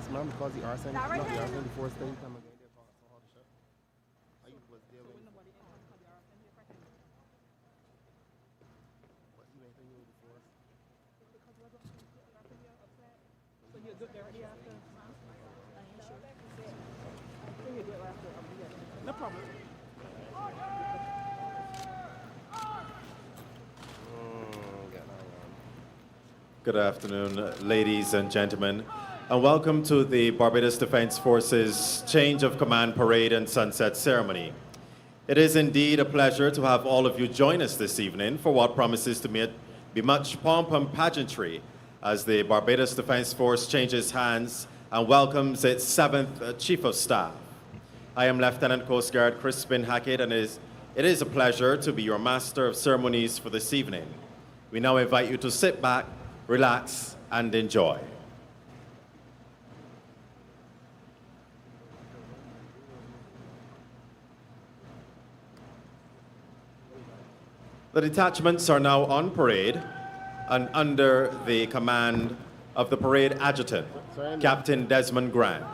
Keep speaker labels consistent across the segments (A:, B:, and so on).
A: Yes, ma'am, because the arson, not the arson, the force thing, come again, they're called so hard to shut. I was there when but you ain't thinking of the force. So you do it directly after? No problem.
B: Good afternoon, ladies and gentlemen, and welcome to the Barbados Defence Force's Change of Command Parade and Sunset Ceremony. It is indeed a pleasure to have all of you join us this evening for what promises to be much pomp and pageantry as the Barbados Defence Force changes hands and welcomes its 7th Chief of Staff. I am Lieutenant Coast Guard Crispin Hackett, and it is a pleasure to be your Master of Ceremonies for this evening. We now invite you to sit back, relax, and enjoy. The detachments are now on parade and under the command of the parade adjutant, Captain Desmond Grant.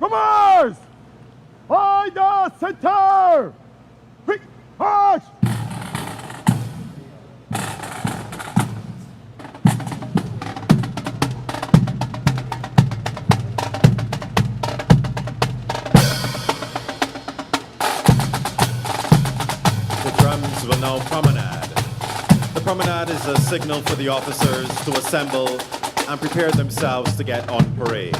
C: Commerce! By the center! Quick march!
B: The drums will now promenade. The promenade is a signal for the officers to assemble and prepare themselves to get on parade.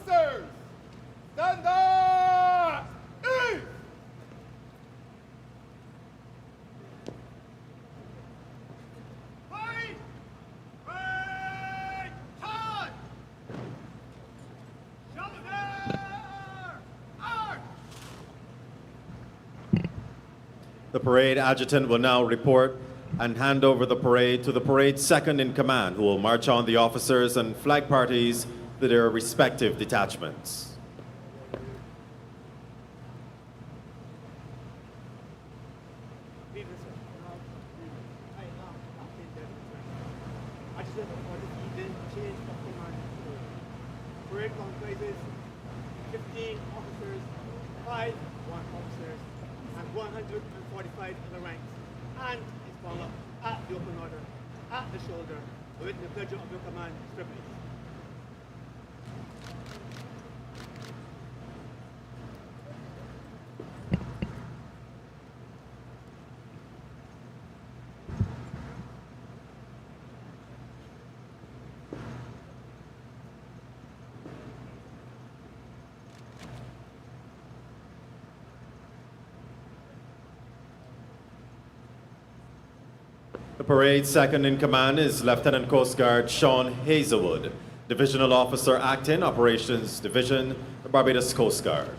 C: Officers, stand up! East! Right! Right! Turn! Shoulder! Arch!
B: The parade adjutant will now report and hand over the parade to the parade's second in command, who will march on the officers and flag parties to their respective detachments.
D: Parade comprises 15 officers, 5 officers, and 145 other ranks, and is formed up at the open order, at the shoulder, with the pleasure of your command privilege.
B: The parade's second in command is Lieutenant Coast Guard Sean Hazelwood, Divisional Officer Acting, Operations Division, the Barbados Coast Guard.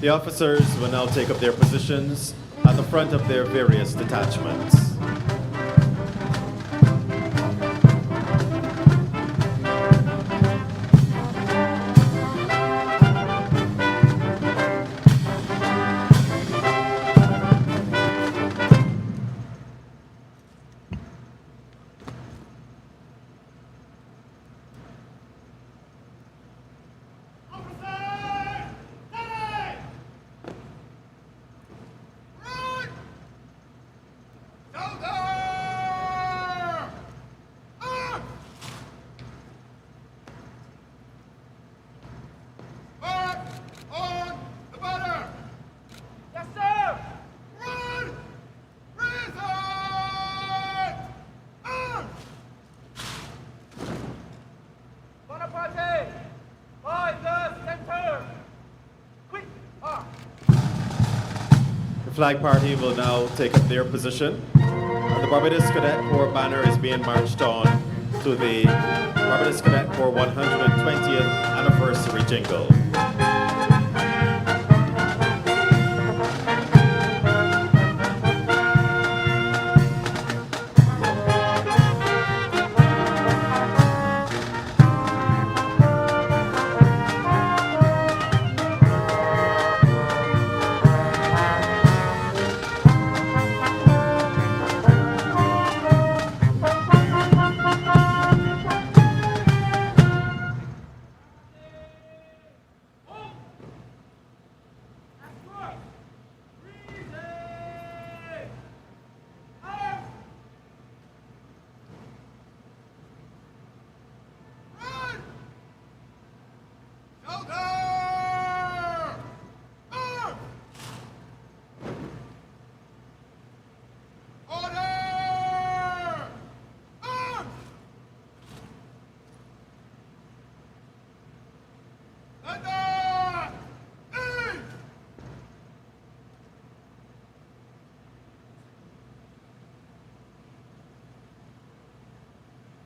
B: The officers will now take up their positions at the front of their various detachments. The flag party will now take up their position. The Barbados Cadet Corps banner is being marched on to the Barbados Cadet Corps 120th anniversary jingle.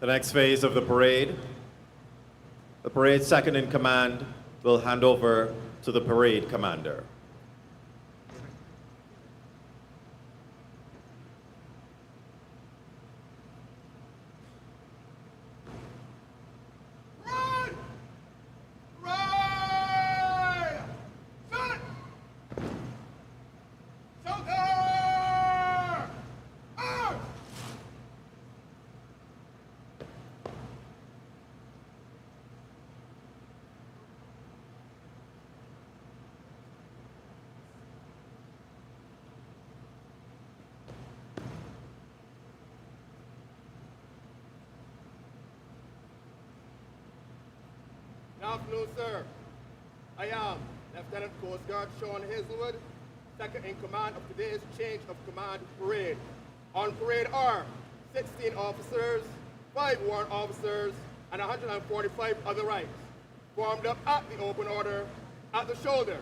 B: The next phase of the parade's second in command will hand over to the parade commander.
C: Run! Right! Shot! Shoulder! Arms! Good afternoon, sir. I am Lieutenant Coast Guard Sean Hazelwood, second in command of today's change of command parade. On parade are 16 officers, 5 warrant officers, and 145 other ranks, formed up at the open order, at the shoulder,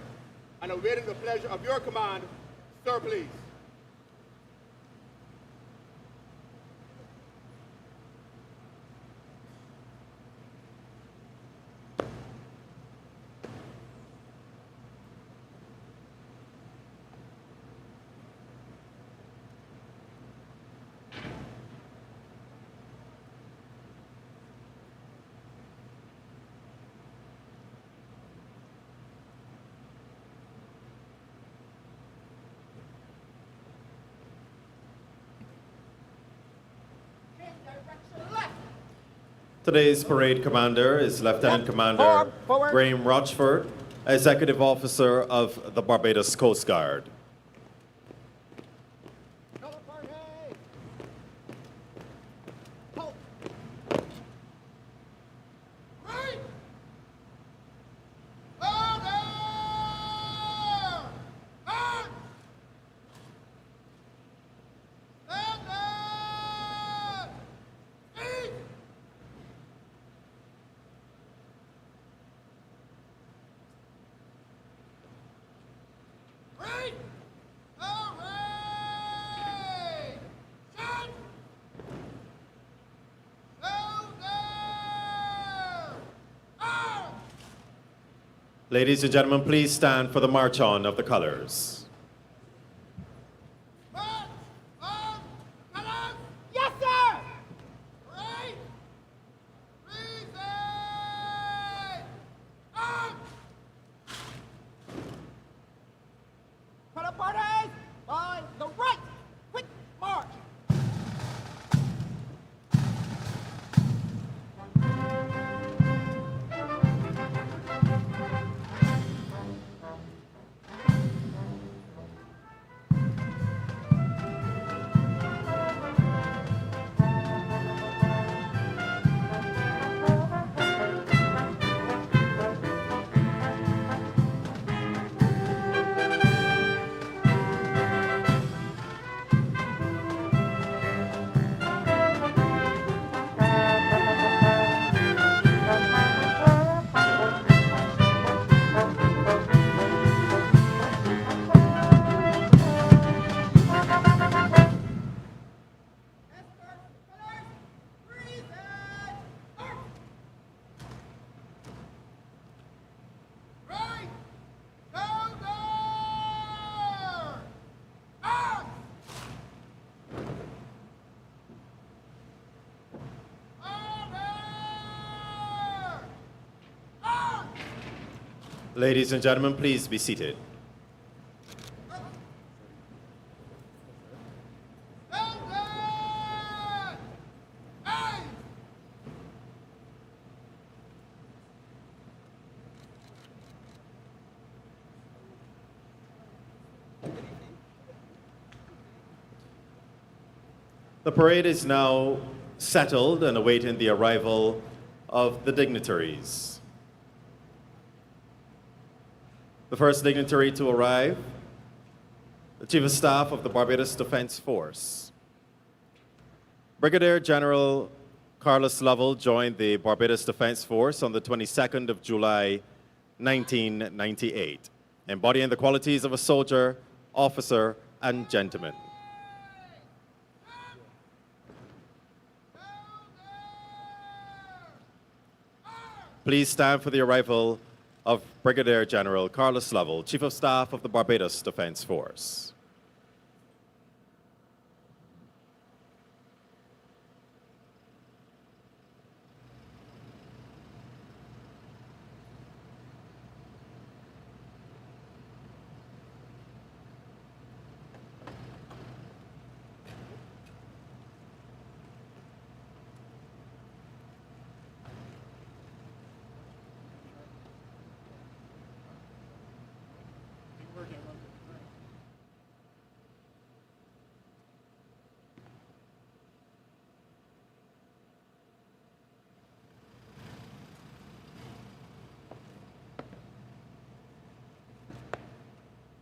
C: and awaiting the pleasure of your command. Sir, please.
B: Today's parade commander is Lieutenant Commander Graham Rochford, Executive Officer of the Barbados Coast Guard.
C: Right! Order! Arms! Stand up! Speak! Right! Away! Shot! Shoulder! Arms!
B: Ladies and gentlemen, please stand for the march on of the colors.
C: March on! Colors!
D: Yes, sir!
C: Right! Reset! Arms!
D: For the parties, by the right. Quick march.
C: Right! Shoulder! Arms! Order! Arms!
B: Ladies and gentlemen, please be seated.
C: Shoulder! Aim!
B: The parade is now settled and awaiting the arrival of the dignitaries. The first dignitary to arrive, the Chief of Staff of the Barbados Defence Force. Brigadier General Carlos Lovell joined the Barbados Defence Force on the 22nd of July, 1998, embodying the qualities of a soldier, officer, and gentleman. Please stand for the arrival of Brigadier General Carlos Lovell, Chief of Staff of the Barbados Defence Force.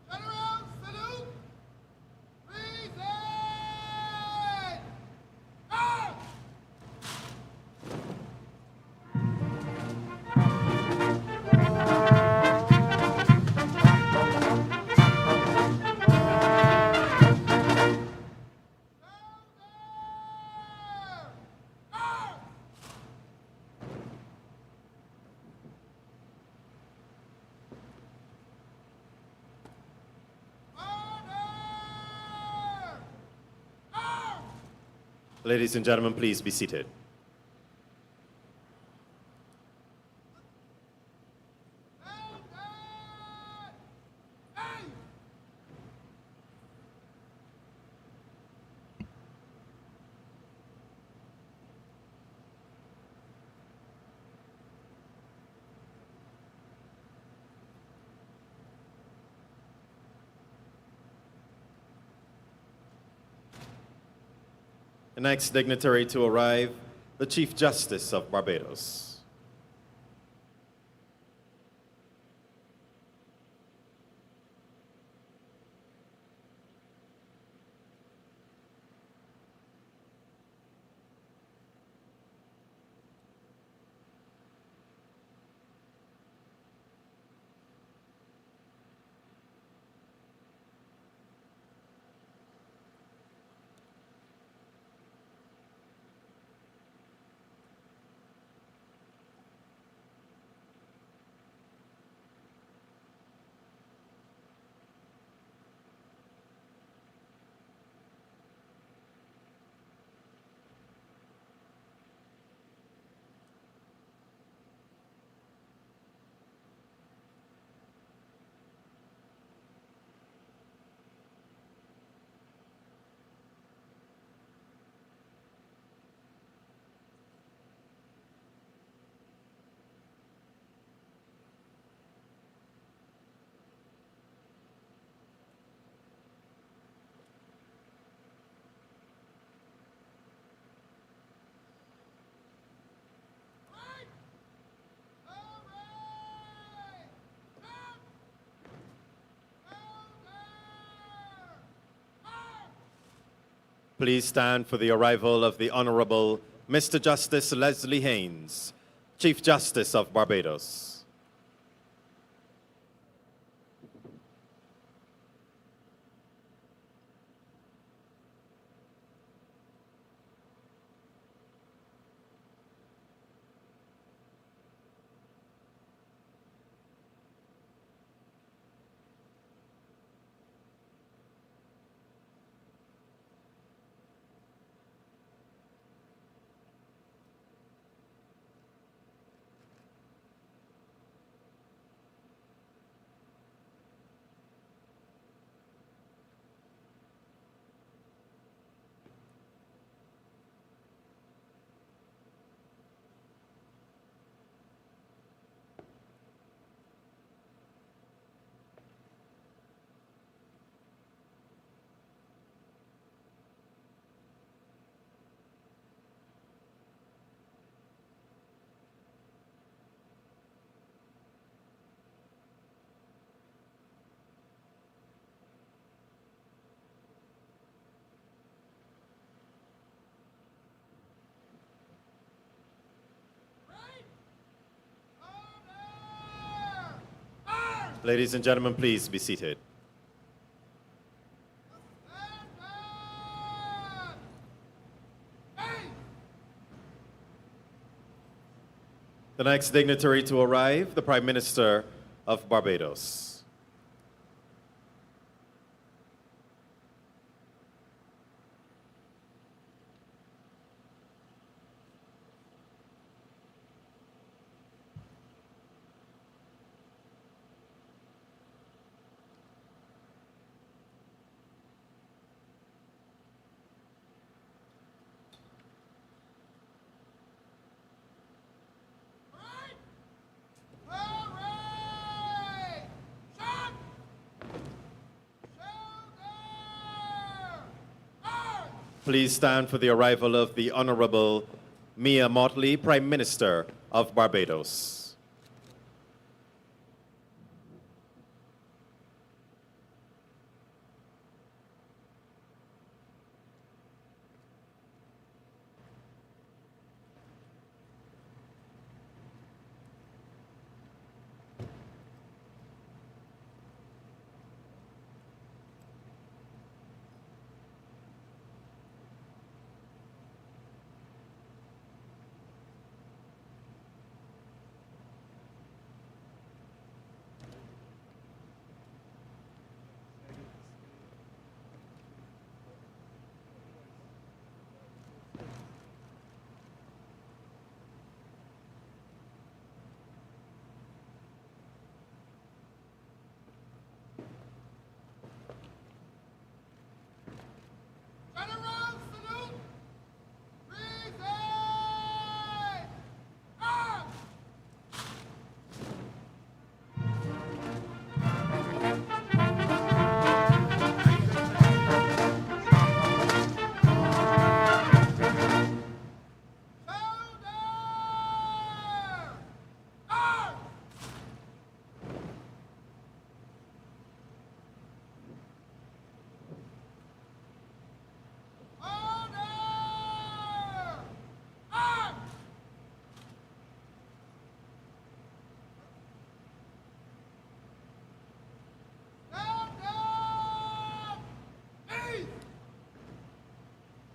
C: General, salute! Reason! Arm!
B: Ladies and gentlemen, please be seated. The next dignitary to arrive, the Chief Justice of Barbados. Please stand for the arrival of the Honorable Mr. Justice Leslie Haynes, Chief Justice of Barbados. Ladies and gentlemen, please be seated. The next dignitary to arrive, the Prime Minister of Barbados. Please stand for the arrival of the Honorable Mia Mottley, Prime Minister of Barbados.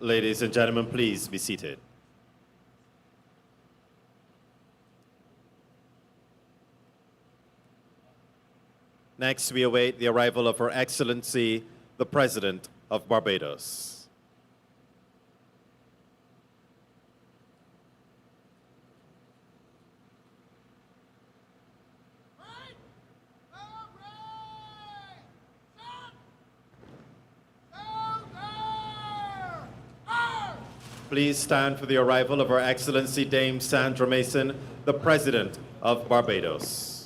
B: Ladies and gentlemen, please be seated. Next, we await the arrival of Her Excellency, the President of Barbados. Please stand for the arrival of Her Excellency Dame Sandra Mason, the President of Barbados.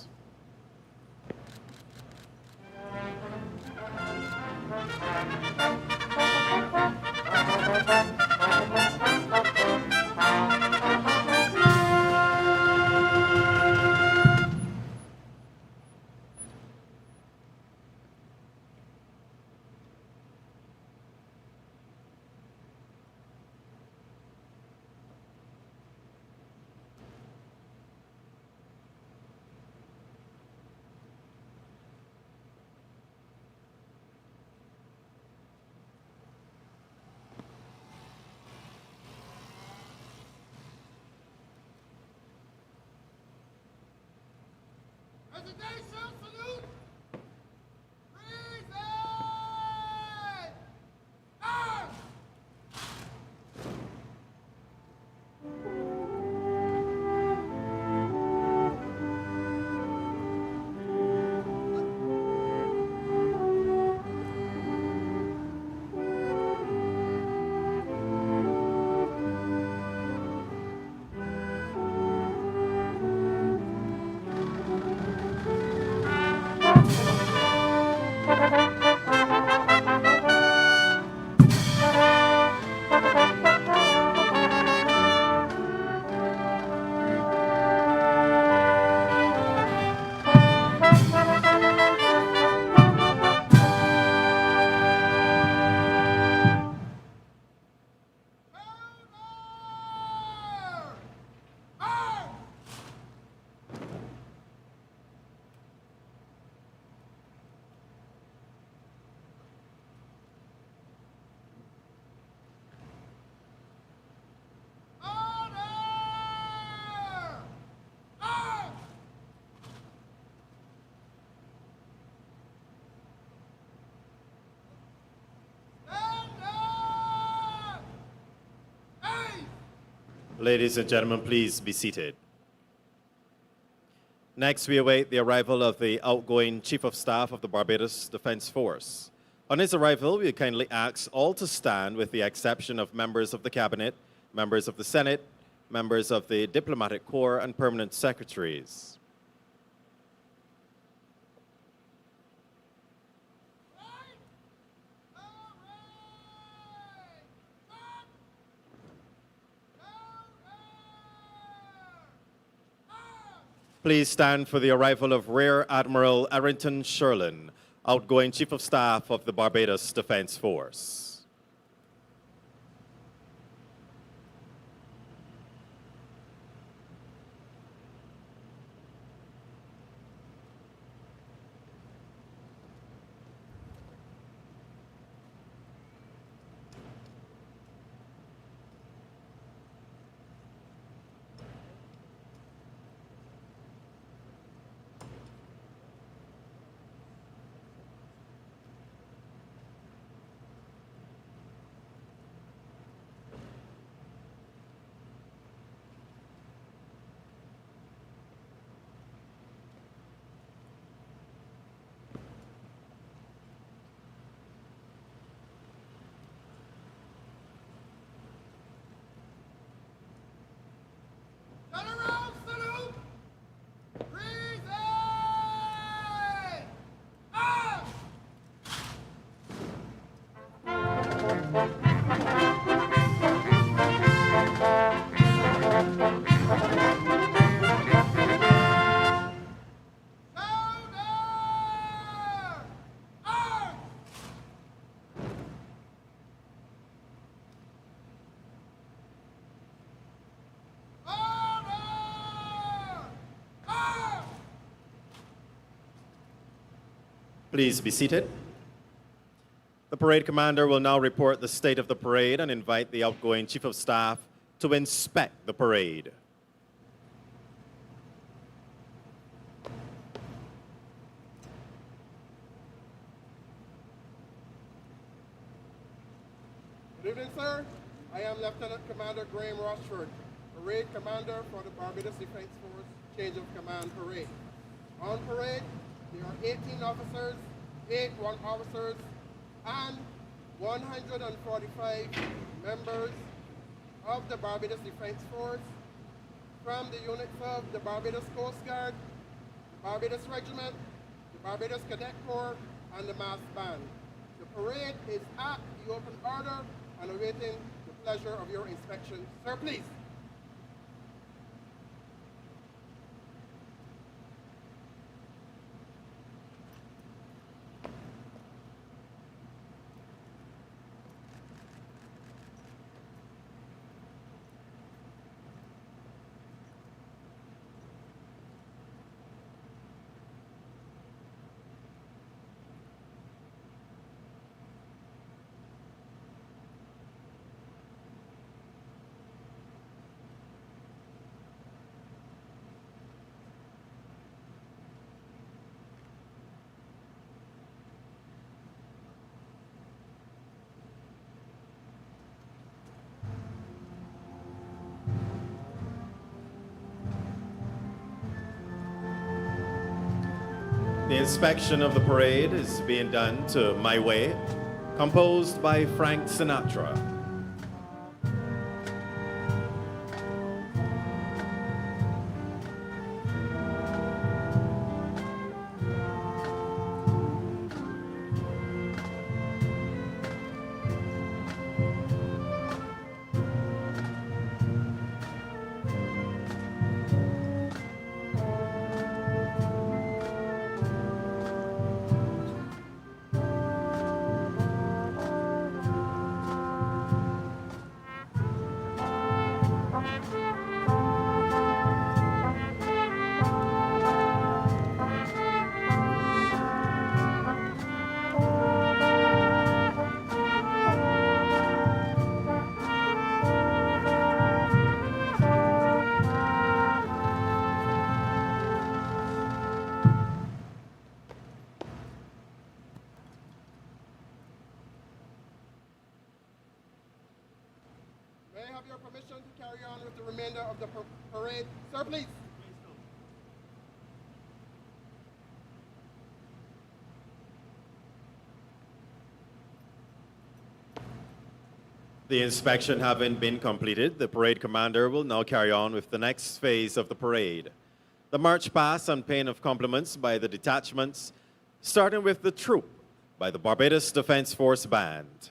B: Ladies and gentlemen, please be seated. Next, we await the arrival of the outgoing Chief of Staff of the Barbados Defence Force. On his arrival, we kindly ask all to stand with the exception of members of the Cabinet, members of the Senate, members of the Diplomatic Corps, and permanent secretaries. Please stand for the arrival of Rear Admiral Errington Shurland, outgoing Chief of Staff of the Barbados Defence Force.
C: General salute! Reason! Arm! Shoulder! Arm! Order! Arm!
B: Please be seated. The parade commander will now report the state of the parade and invite the outgoing Chief of Staff to inspect the parade.
C: Good evening, sir. I am Lieutenant Commander Graham Rochford, Parade Commander for the Barbados Defence Force Change of Command Parade. On parade, there are 18 officers, 8 officers, and 145 members of the Barbados Defence Force from the units of the Barbados Coast Guard, the Barbados Regiment, the Barbados Cadet Corps, and the Mass Band. The parade is at the open order and awaiting the pleasure of your inspection. Sir, please.
B: The inspection of the parade is being done to My Way, composed by Frank Sinatra.
C: remainder of the parade. Sir, please.
B: The inspection having been completed, the parade commander will now carry on with the next phase of the parade. The march past on pain of compliments by the detachments, starting with the troop by the Barbados Defence Force Band.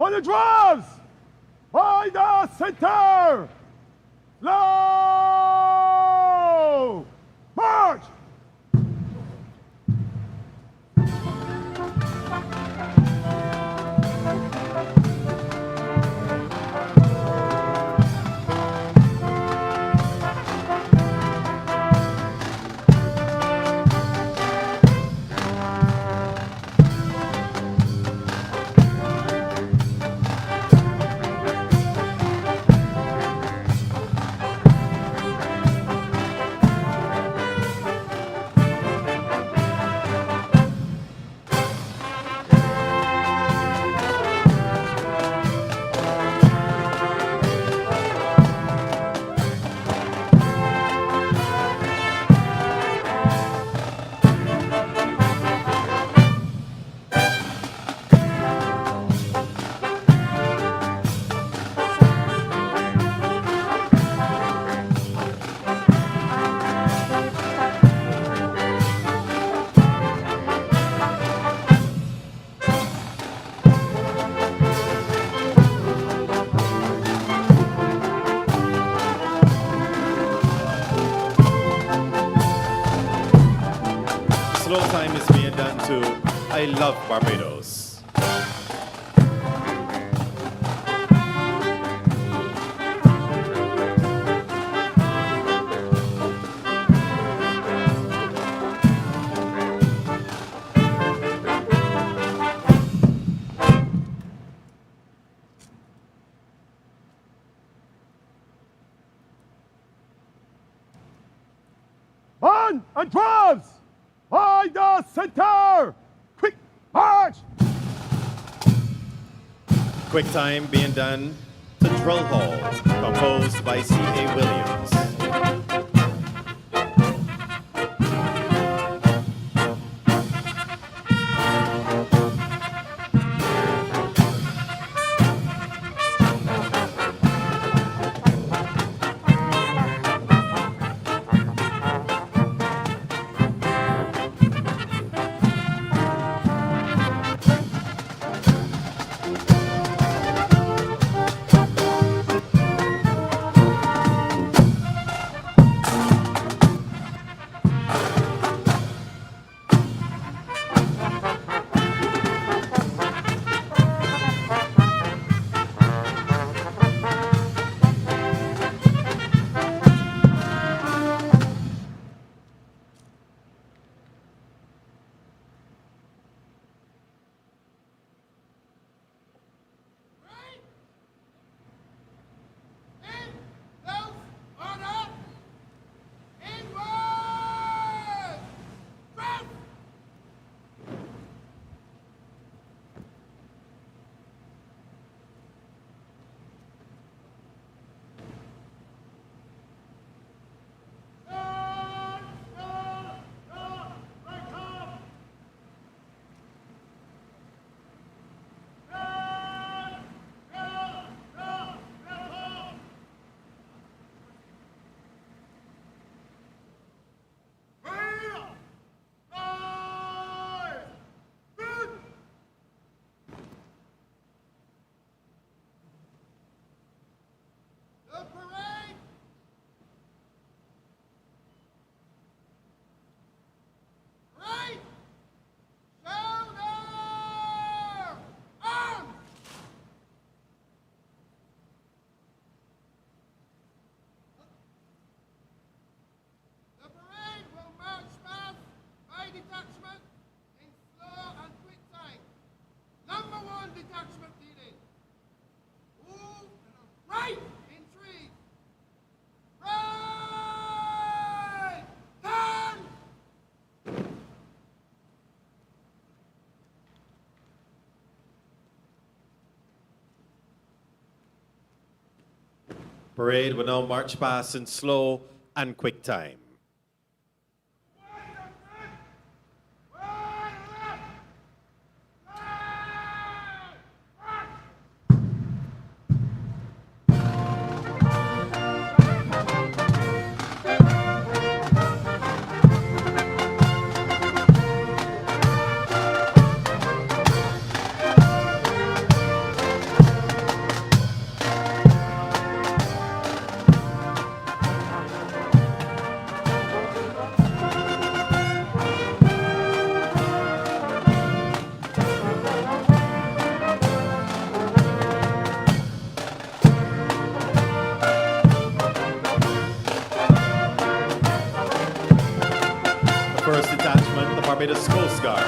E: On the drums! By the center! Low! March!
B: Slow time is being done to I Love Barbados.
E: On and drums! By the center! Quick march!
B: Quick time being done to Drill Hall, composed by C.A. Williams.
C: detachment leading. Move right in 3. Right! Turn!
B: Parade will now march past in slow and quick time. First detachment, the Barbados Coast Guard.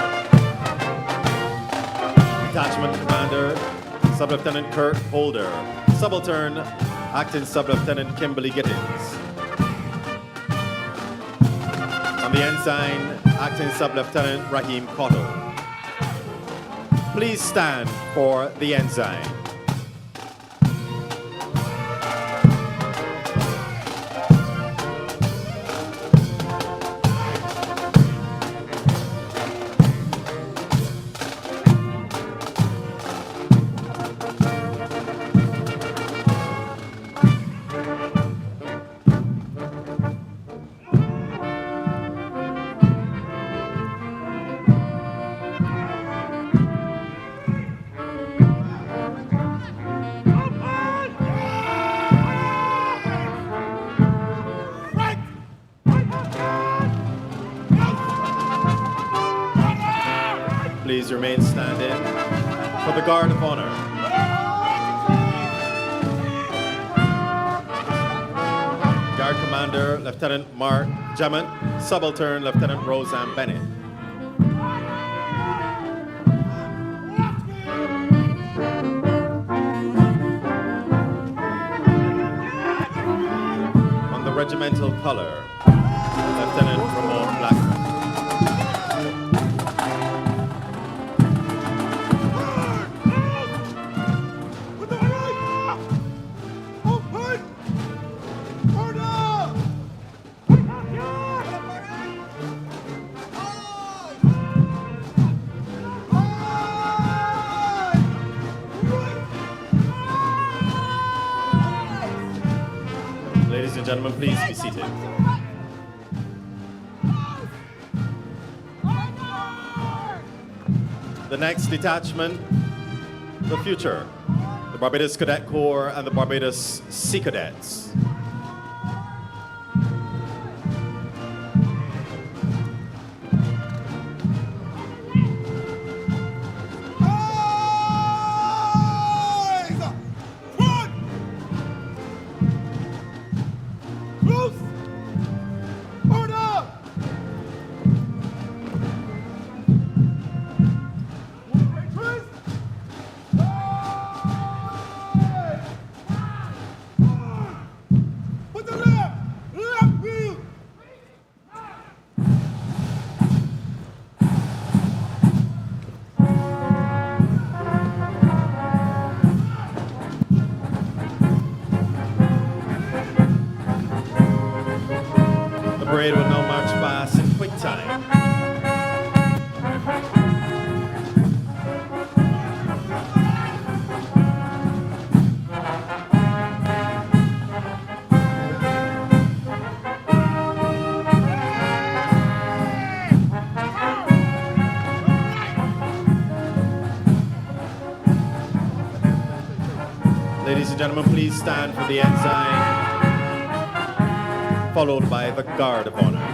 B: Detachment Commander, Sub-Lieutenant Kurt Holder. Subaltern, Acting Sub-Lieutenant Kimberly Gittins. And the Ensign, Acting Sub-Lieutenant Raheem Cotto. Please stand for the Ensign. Please remain standing for the Guard of Honor. Guard Commander, Lieutenant Mark Jemmett, Subaltern, Lieutenant Roseanne Bennett. On the regimental color, Lieutenant Ramon Blackman. Ladies and gentlemen, please be seated. The next detachment, the future, the Barbados Cadet Corps and the Barbados Sea Cadets. The parade will now march past in quick time. Ladies and gentlemen, please stand for the Ensign, followed by the Guard of Honor.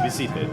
B: be seated.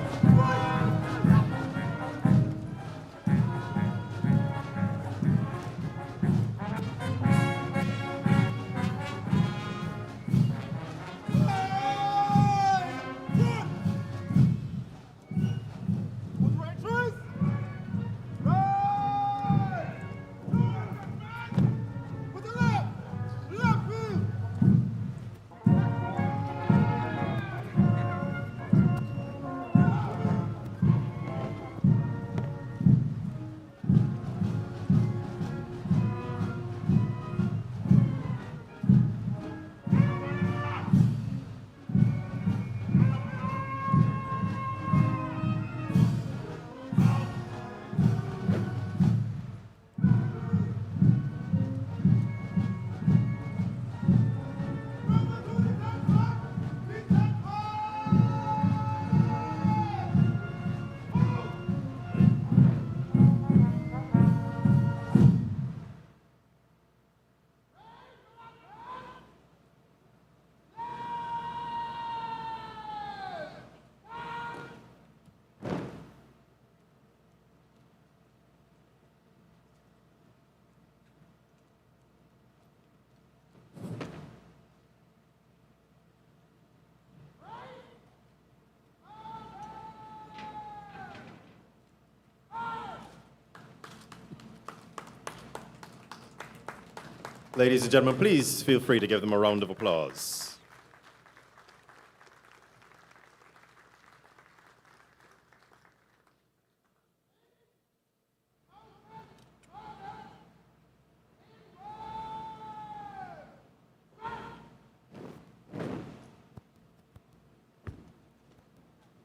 B: Ladies and gentlemen, please feel free to give them a round of applause.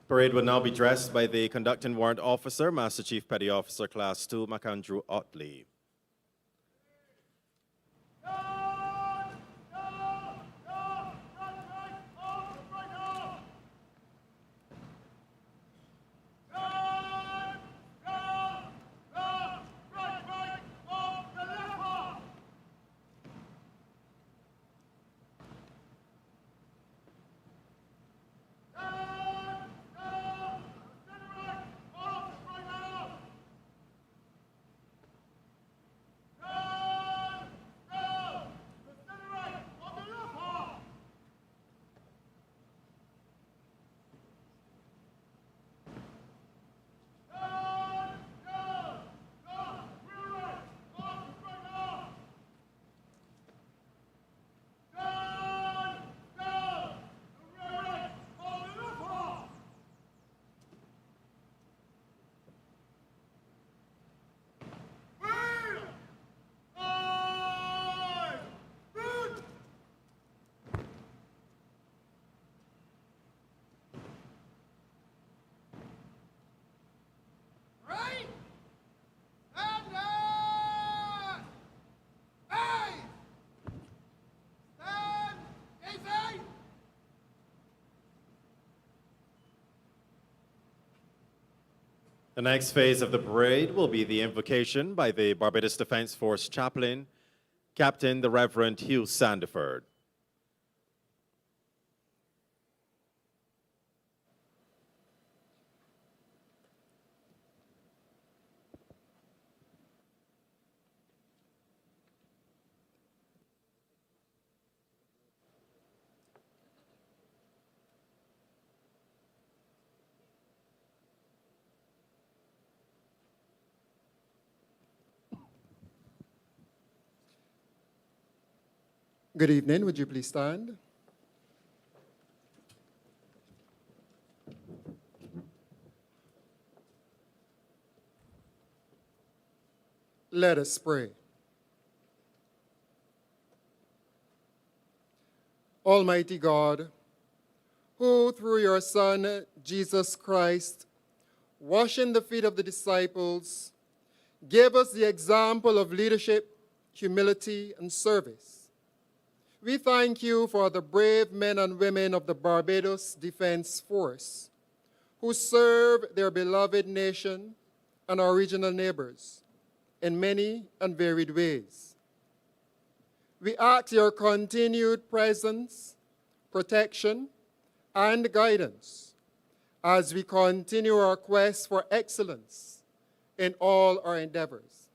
B: Parade will now be dressed by the conducting warrant officer, Master Chief Petty Officer Class 2, McAndrew Otley. The next phase of the parade will be the invocation by the Barbados Defence Force chaplain, Captain the Reverend Hugh Sandiford.
F: Good evening. Would you please stand? Let us pray. Almighty God, who through your Son, Jesus Christ, washing the feet of the disciples, gave us the example of leadership, humility, and service. We thank you for the brave men and women of the Barbados Defence Force who serve their beloved nation and our regional neighbors in many and varied ways. We ask your continued presence, protection, and guidance as we continue our quest for excellence in all our endeavors.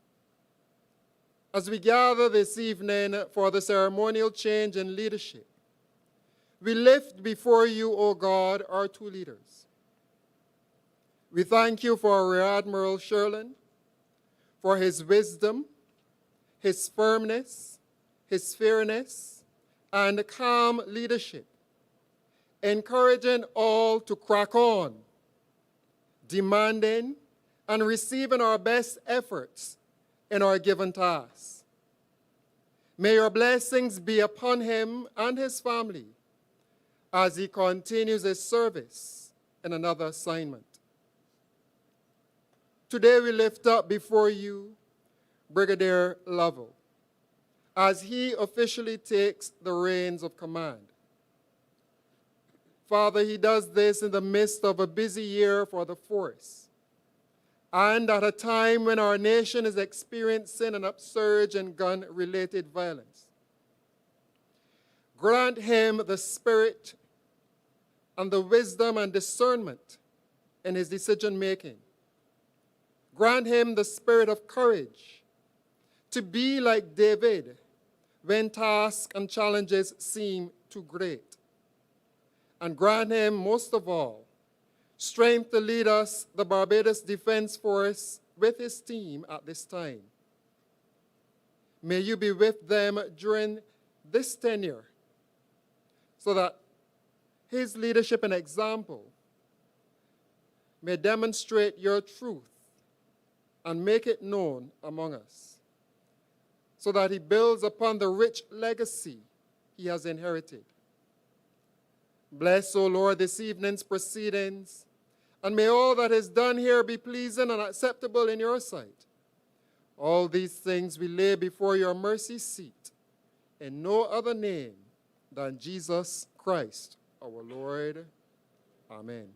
F: As we gather this evening for the ceremonial change in leadership, we lift before you, O God, our two leaders. We thank you for Rear Admiral Shurland, for his wisdom, his firmness, his fairness, and calm leadership, encouraging all to crack on, demanding and receiving our best efforts in our given tasks. May your blessings be upon him and his family as he continues his service in another assignment. Today we lift up before you Brigadier Lovell as he officially takes the reins of command. Father, he does this in the midst of a busy year for the force and at a time when our nation is experiencing an upsurge in gun-related violence. Grant him the spirit and the wisdom and discernment in his decision-making. Grant him the spirit of courage to be like David when tasks and challenges seem too great. And grant him, most of all, strength to lead us, the Barbados Defence Force, with his team at this time. May you be with them during this tenure so that his leadership and example may demonstrate your truth and make it known among us, so that he builds upon the rich legacy he has inherited. Bless, O Lord, this evening's proceedings, and may all that is done here be pleasing and acceptable in your sight. All these things we lay before your mercy seat in no other name than Jesus Christ, our Lord. Amen.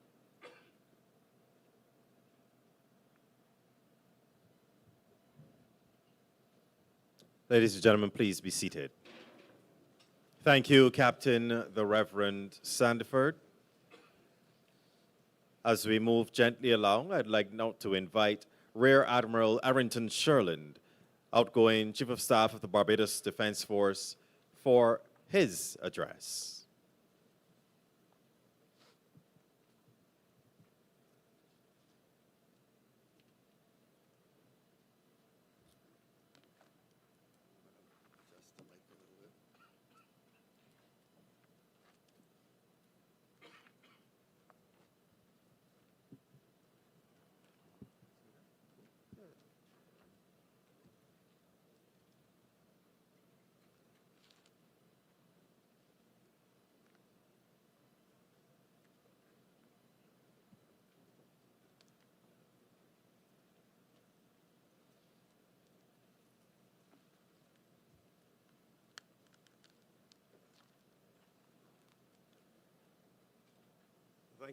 B: Ladies and gentlemen, please be seated. Thank you, Captain the Reverend Sandiford. As we move gently along, I'd like now to invite Rear Admiral Errington Shurland, outgoing Chief of Staff of the Barbados Defence Force, for his address.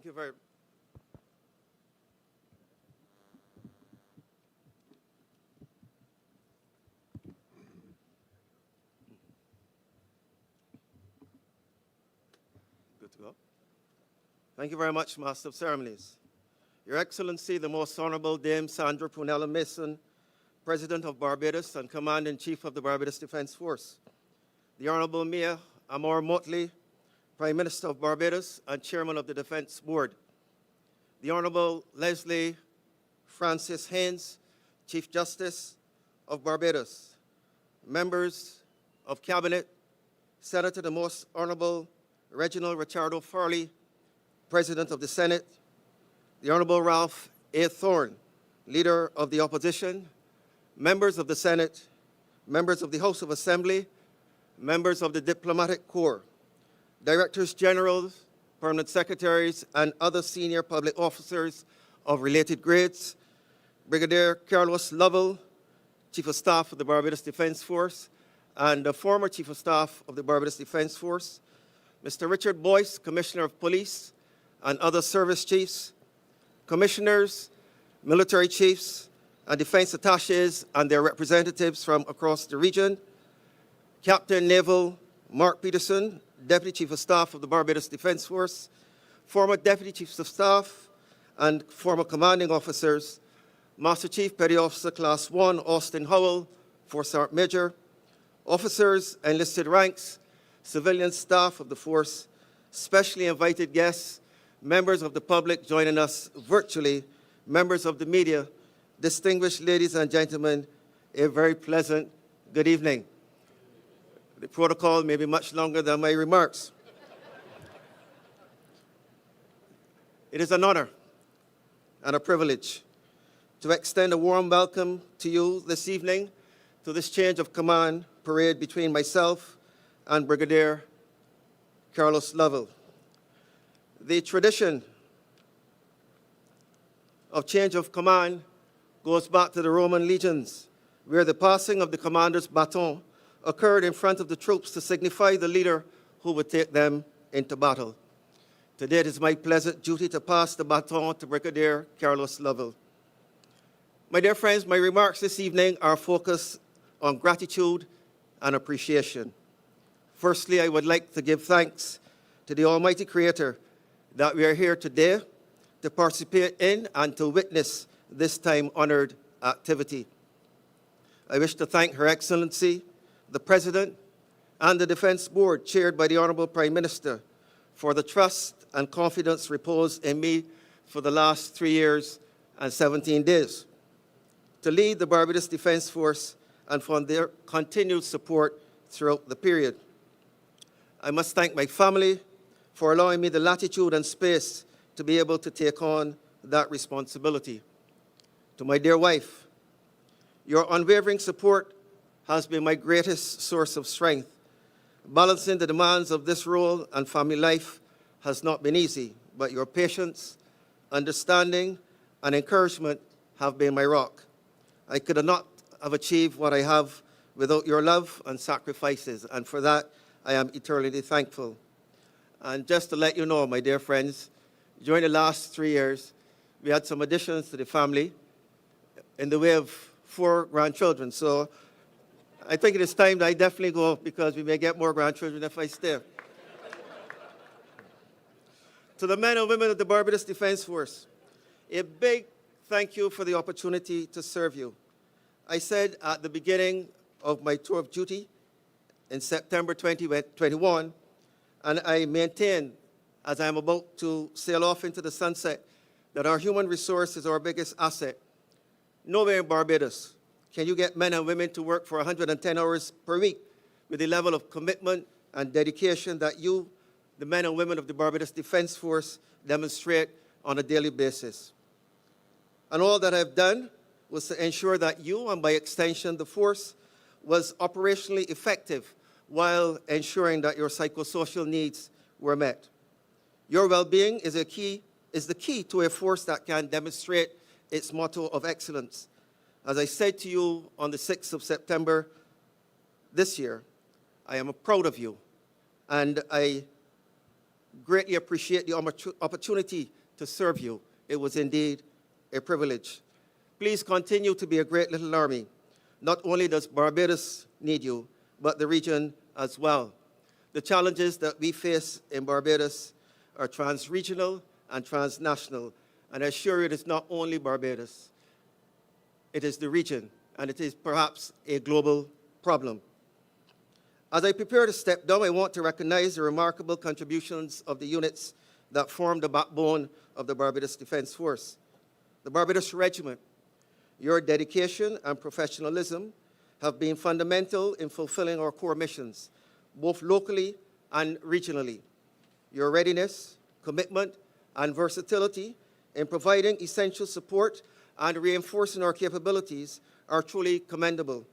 G: Thank you very Good to go. Thank you very much, Master of Ceremonies. Your Excellency, the Most Honorable Dame Sandra Prunella Mason, President of Barbados and Commander-in-Chief of the Barbados Defence Force. The Honorable Mayor Amor Motley, Prime Minister of Barbados and Chairman of the Defence Board. The Honorable Leslie Francis Haynes, Chief Justice of Barbados. Members of Cabinet, Senator the Most Honorable Reginald Richardo Farley, President of the Senate. The Honorable Ralph A. Thorne, Leader of the Opposition. Members of the Senate, members of the House of Assembly, members of the Diplomatic Corps, Directors General, Permanent Secretaries, and other senior public officers of related grades, Brigadier Carlos Lovell, Chief of Staff of the Barbados Defence Force, and the former Chief of Staff of the Barbados Defence Force, Mr. Richard Boyce, Commissioner of Police, and other service chiefs, commissioners, military chiefs, and defense attaches and their representatives from across the region, Captain Naval Mark Peterson, Deputy Chief of Staff of the Barbados Defence Force, former Deputy Chiefs of Staff and former commanding officers, Master Chief Petty Officer Class 1 Austin Howell, 4 Sergeant Major, officers, enlisted ranks, civilian staff of the force, specially invited guests, members of the public joining us virtually, members of the media, distinguished ladies and gentlemen, a very pleasant good evening. The protocol may be much longer than my remarks. It is an honor and a privilege to extend a warm welcome to you this evening to this change of command parade between myself and Brigadier Carlos Lovell. The tradition of change of command goes back to the Roman legions, where the passing of the commander's baton occurred in front of the troops to signify the leader who would take them into battle. Today it is my pleasant duty to pass the baton to Brigadier Carlos Lovell. My dear friends, my remarks this evening are focused on gratitude and appreciation. Firstly, I would like to give thanks to the Almighty Creator that we are here today to participate in and to witness this time-honored activity. I wish to thank Her Excellency, the President, and the Defense Board, chaired by the Honorable Prime Minister, for the trust and confidence reposed in me for the last 3 years and 17 days, to lead the Barbados Defence Force and for their continued support throughout the period. I must thank my family for allowing me the latitude and space to be able to take on that responsibility. To my dear wife, your unwavering support has been my greatest source of strength. Balancing the demands of this role and family life has not been easy, but your patience, understanding, and encouragement have been my rock. I could not have achieved what I have without your love and sacrifices, and for that, I am eternally thankful. And just to let you know, my dear friends, during the last 3 years, we had some additions to the family in the way of 4 grandchildren. So I think it is time that I definitely go, because we may get more grandchildren if I stay. To the men and women of the Barbados Defence Force, a big thank you for the opportunity to serve you. I said at the beginning of my tour of duty in September 2021, and I maintain as I am about to sail off into the sunset, that our human resource is our biggest asset. Nowhere in Barbados can you get men and women to work for 110 hours per week with the level of commitment and dedication that you, the men and women of the Barbados Defence Force, demonstrate on a daily basis. And all that I've done was to ensure that you, and by extension the force, was operationally effective while ensuring that your psychosocial needs were met. Your well-being is the key to a force that can demonstrate its motto of excellence. As I said to you on the 6th of September this year, I am proud of you, and I greatly appreciate the opportunity to serve you. It was indeed a privilege. Please continue to be a great little army. Not only does Barbados need you, but the region as well. The challenges that we face in Barbados are trans-regional and transnational, and I assure you it is not only Barbados. It is the region, and it is perhaps a global problem. As I prepare to step down, I want to recognize the remarkable contributions of the units that form the backbone of the Barbados Defence Force. The Barbados Regiment, your dedication and professionalism have been fundamental in fulfilling our core missions, both locally and regionally. Your readiness, commitment, and versatility in providing essential support and reinforcing our capabilities are truly commendable.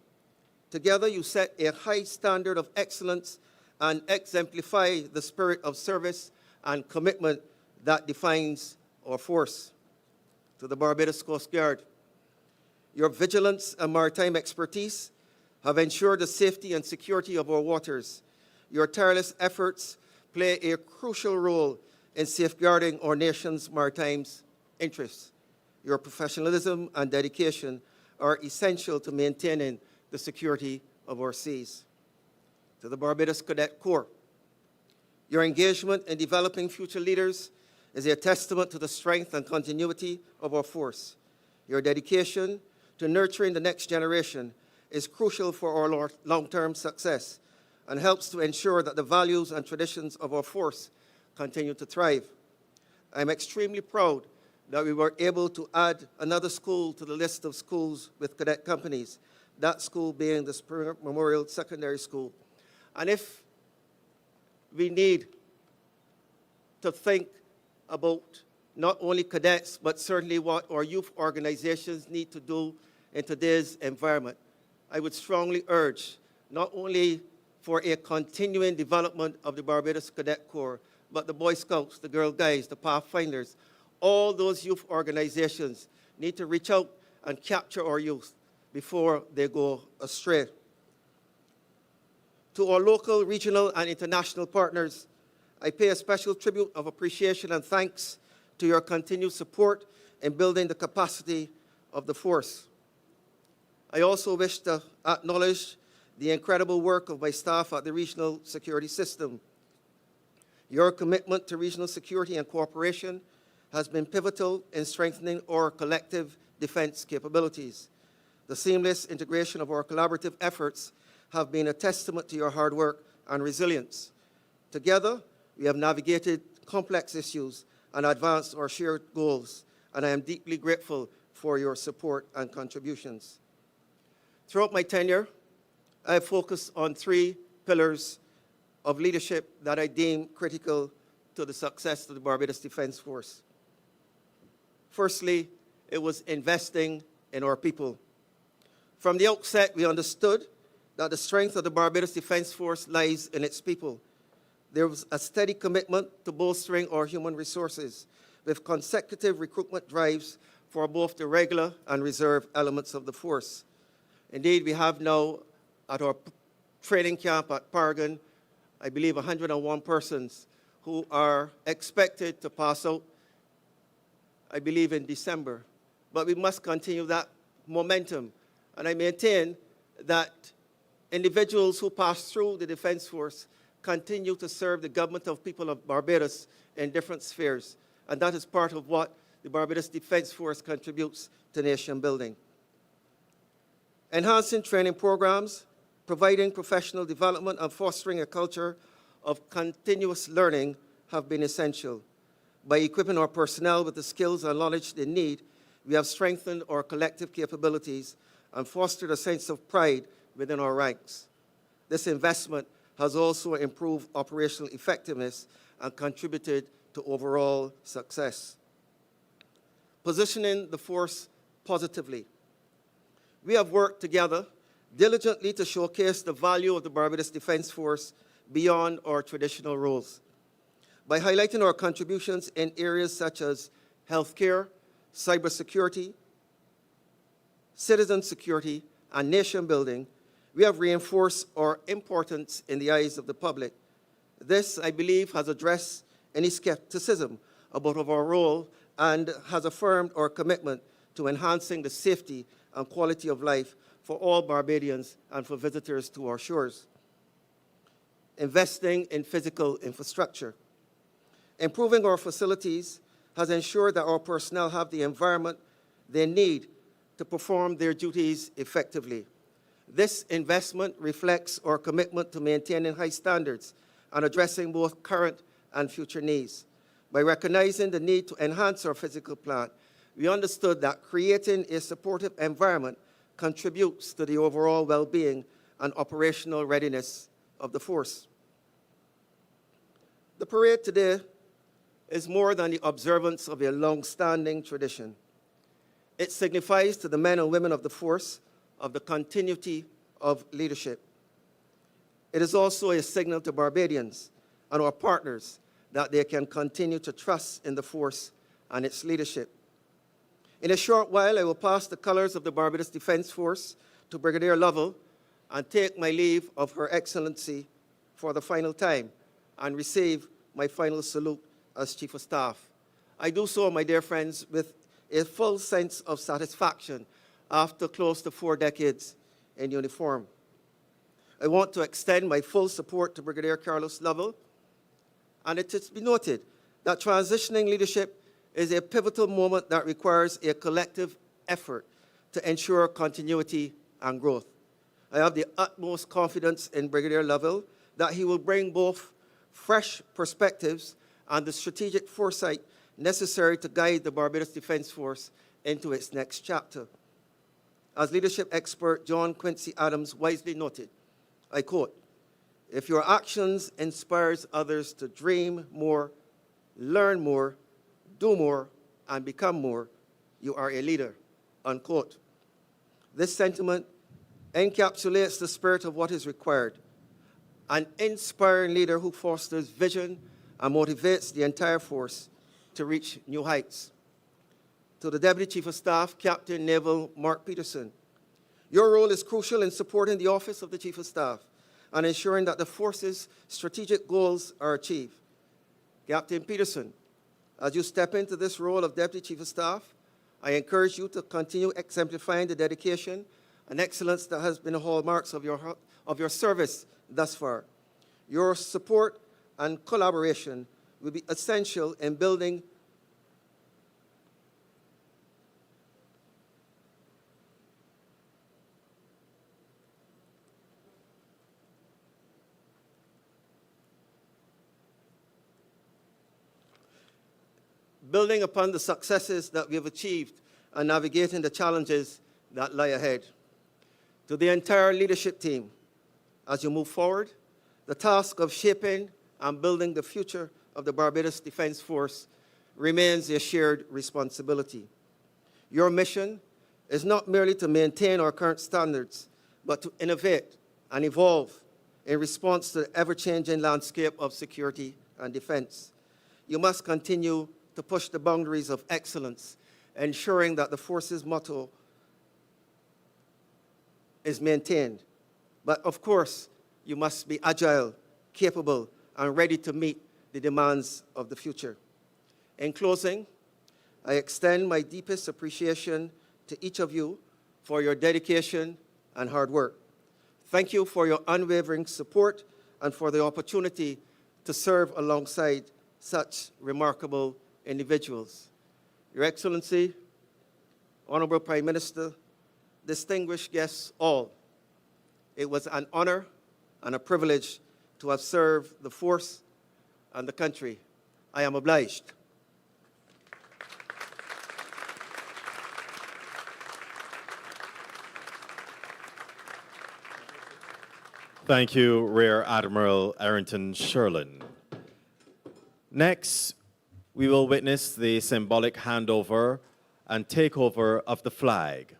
G: Together, you set a high standard of excellence and exemplify the spirit of service and commitment that defines our force. To the Barbados Coast Guard, your vigilance and maritime expertise have ensured the safety and security of our waters. Your tireless efforts play a crucial role in safeguarding our nation's maritime interests. Your professionalism and dedication are essential to maintaining the security of our seas. To the Barbados Cadet Corps, your engagement in developing future leaders is a testament to the strength and continuity of our force. Your dedication to nurturing the next generation is crucial for our long-term success and helps to ensure that the values and traditions of our force continue to thrive. I'm extremely proud that we were able to add another school to the list of schools with cadet companies, that school being the Springer Memorial Secondary School. And if we need to think about not only cadets, but certainly what our youth organizations need to do in today's environment, I would strongly urge not only for a continuing development of the Barbados Cadet Corps, but the Boy Scouts, the Girl Guides, the Pathfinders, all those youth organizations need to reach out and capture our youth before they go astray. To our local, regional, and international partners, I pay a special tribute of appreciation and thanks to your continued support in building the capacity of the force. I also wish to acknowledge the incredible work of my staff at the Regional Security System. Your commitment to regional security and cooperation has been pivotal in strengthening our collective defense capabilities. The seamless integration of our collaborative efforts have been a testament to your hard work and resilience. Together, we have navigated complex issues and advanced our shared goals, and I am deeply grateful for your support and contributions. Throughout my tenure, I have focused on 3 pillars of leadership that I deem critical to the success of the Barbados Defence Force. Firstly, it was investing in our people. From the outset, we understood that the strength of the Barbados Defence Force lies in its people. There was a steady commitment to bolstering our human resources with consecutive recruitment drives for both the regular and reserve elements of the force. Indeed, we have now at our training camp at Paragon, I believe 101 persons who are expected to pass out, I believe in December. But we must continue that momentum. And I maintain that individuals who pass through the Defence Force continue to serve the government of people of Barbados in different spheres. And that is part of what the Barbados Defence Force contributes to nation building. Enhancing training programs, providing professional development, and fostering a culture of continuous learning have been essential. By equipping our personnel with the skills and knowledge they need, we have strengthened our collective capabilities and fostered a sense of pride within our ranks. This investment has also improved operational effectiveness and contributed to overall success. Positioning the force positively. We have worked together diligently to showcase the value of the Barbados Defence Force beyond our traditional roles. By highlighting our contributions in areas such as healthcare, cybersecurity, citizen security, and nation building, we have reinforced our importance in the eyes of the public. This, I believe, has addressed any skepticism about our role and has affirmed our commitment to enhancing the safety and quality of life for all Barbadians and for visitors to our shores. Investing in physical infrastructure. Improving our facilities has ensured that our personnel have the environment they need to perform their duties effectively. This investment reflects our commitment to maintaining high standards and addressing both current and future needs. By recognizing the need to enhance our physical plant, we understood that creating a supportive environment contributes to the overall well-being and operational readiness of the force. The parade today is more than the observance of a long-standing tradition. It signifies to the men and women of the force of the continuity of leadership. It is also a signal to Barbadians and our partners that they can continue to trust in the force and its leadership. In a short while, I will pass the colors of the Barbados Defence Force to Brigadier Lovell and take my leave of Her Excellency for the final time and receive my final salute as Chief of Staff. I do so, my dear friends, with a full sense of satisfaction after close to 4 decades in uniform. I want to extend my full support to Brigadier Carlos Lovell, and it is to be noted that transitioning leadership is a pivotal moment that requires a collective effort to ensure continuity and growth. I have the utmost confidence in Brigadier Lovell that he will bring both fresh perspectives and the strategic foresight necessary to guide the Barbados Defence Force into its next chapter. As leadership expert John Quincy Adams wisely noted, I quote, "If your actions inspires others to dream more, learn more, do more, and become more, you are a leader," unquote. This sentiment encapsulates the spirit of what is required: an inspiring leader who fosters vision and motivates the entire force to reach new heights. To the Deputy Chief of Staff, Captain Naval Mark Peterson, your role is crucial in supporting the Office of the Chief of Staff and ensuring that the force's strategic goals are achieved. Captain Peterson, as you step into this role of Deputy Chief of Staff, I encourage you to continue exemplifying the dedication and excellence that has been the hallmarks of your service thus far. Your support and collaboration will be essential in building upon the successes that we have achieved and navigating the challenges that lie ahead. To the entire leadership team, as you move forward, the task of shaping and building the future of the Barbados Defence Force remains a shared responsibility. Your mission is not merely to maintain our current standards, but to innovate and evolve in response to the ever-changing landscape of security and defense. You must continue to push the boundaries of excellence, ensuring that the force's motto is maintained. But of course, you must be agile, capable, and ready to meet the demands of the future. In closing, I extend my deepest appreciation to each of you for your dedication and hard work. Thank you for your unwavering support and for the opportunity to serve alongside such remarkable individuals. Your Excellency, Honorable Prime Minister, distinguished guests all, it was an honor and a privilege to have served the force and the country. I am obliged.
B: Thank you, Rear Admiral Errington Shurland. Next, we will witness the symbolic handover and takeover of the flag.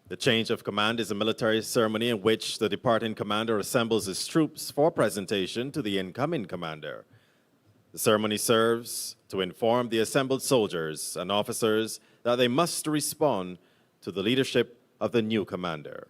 B: The change of command is a military ceremony in which the departing commander assembles his troops for presentation to the incoming commander. The ceremony serves to inform the assembled soldiers and officers that they must respond to the leadership of the new commander.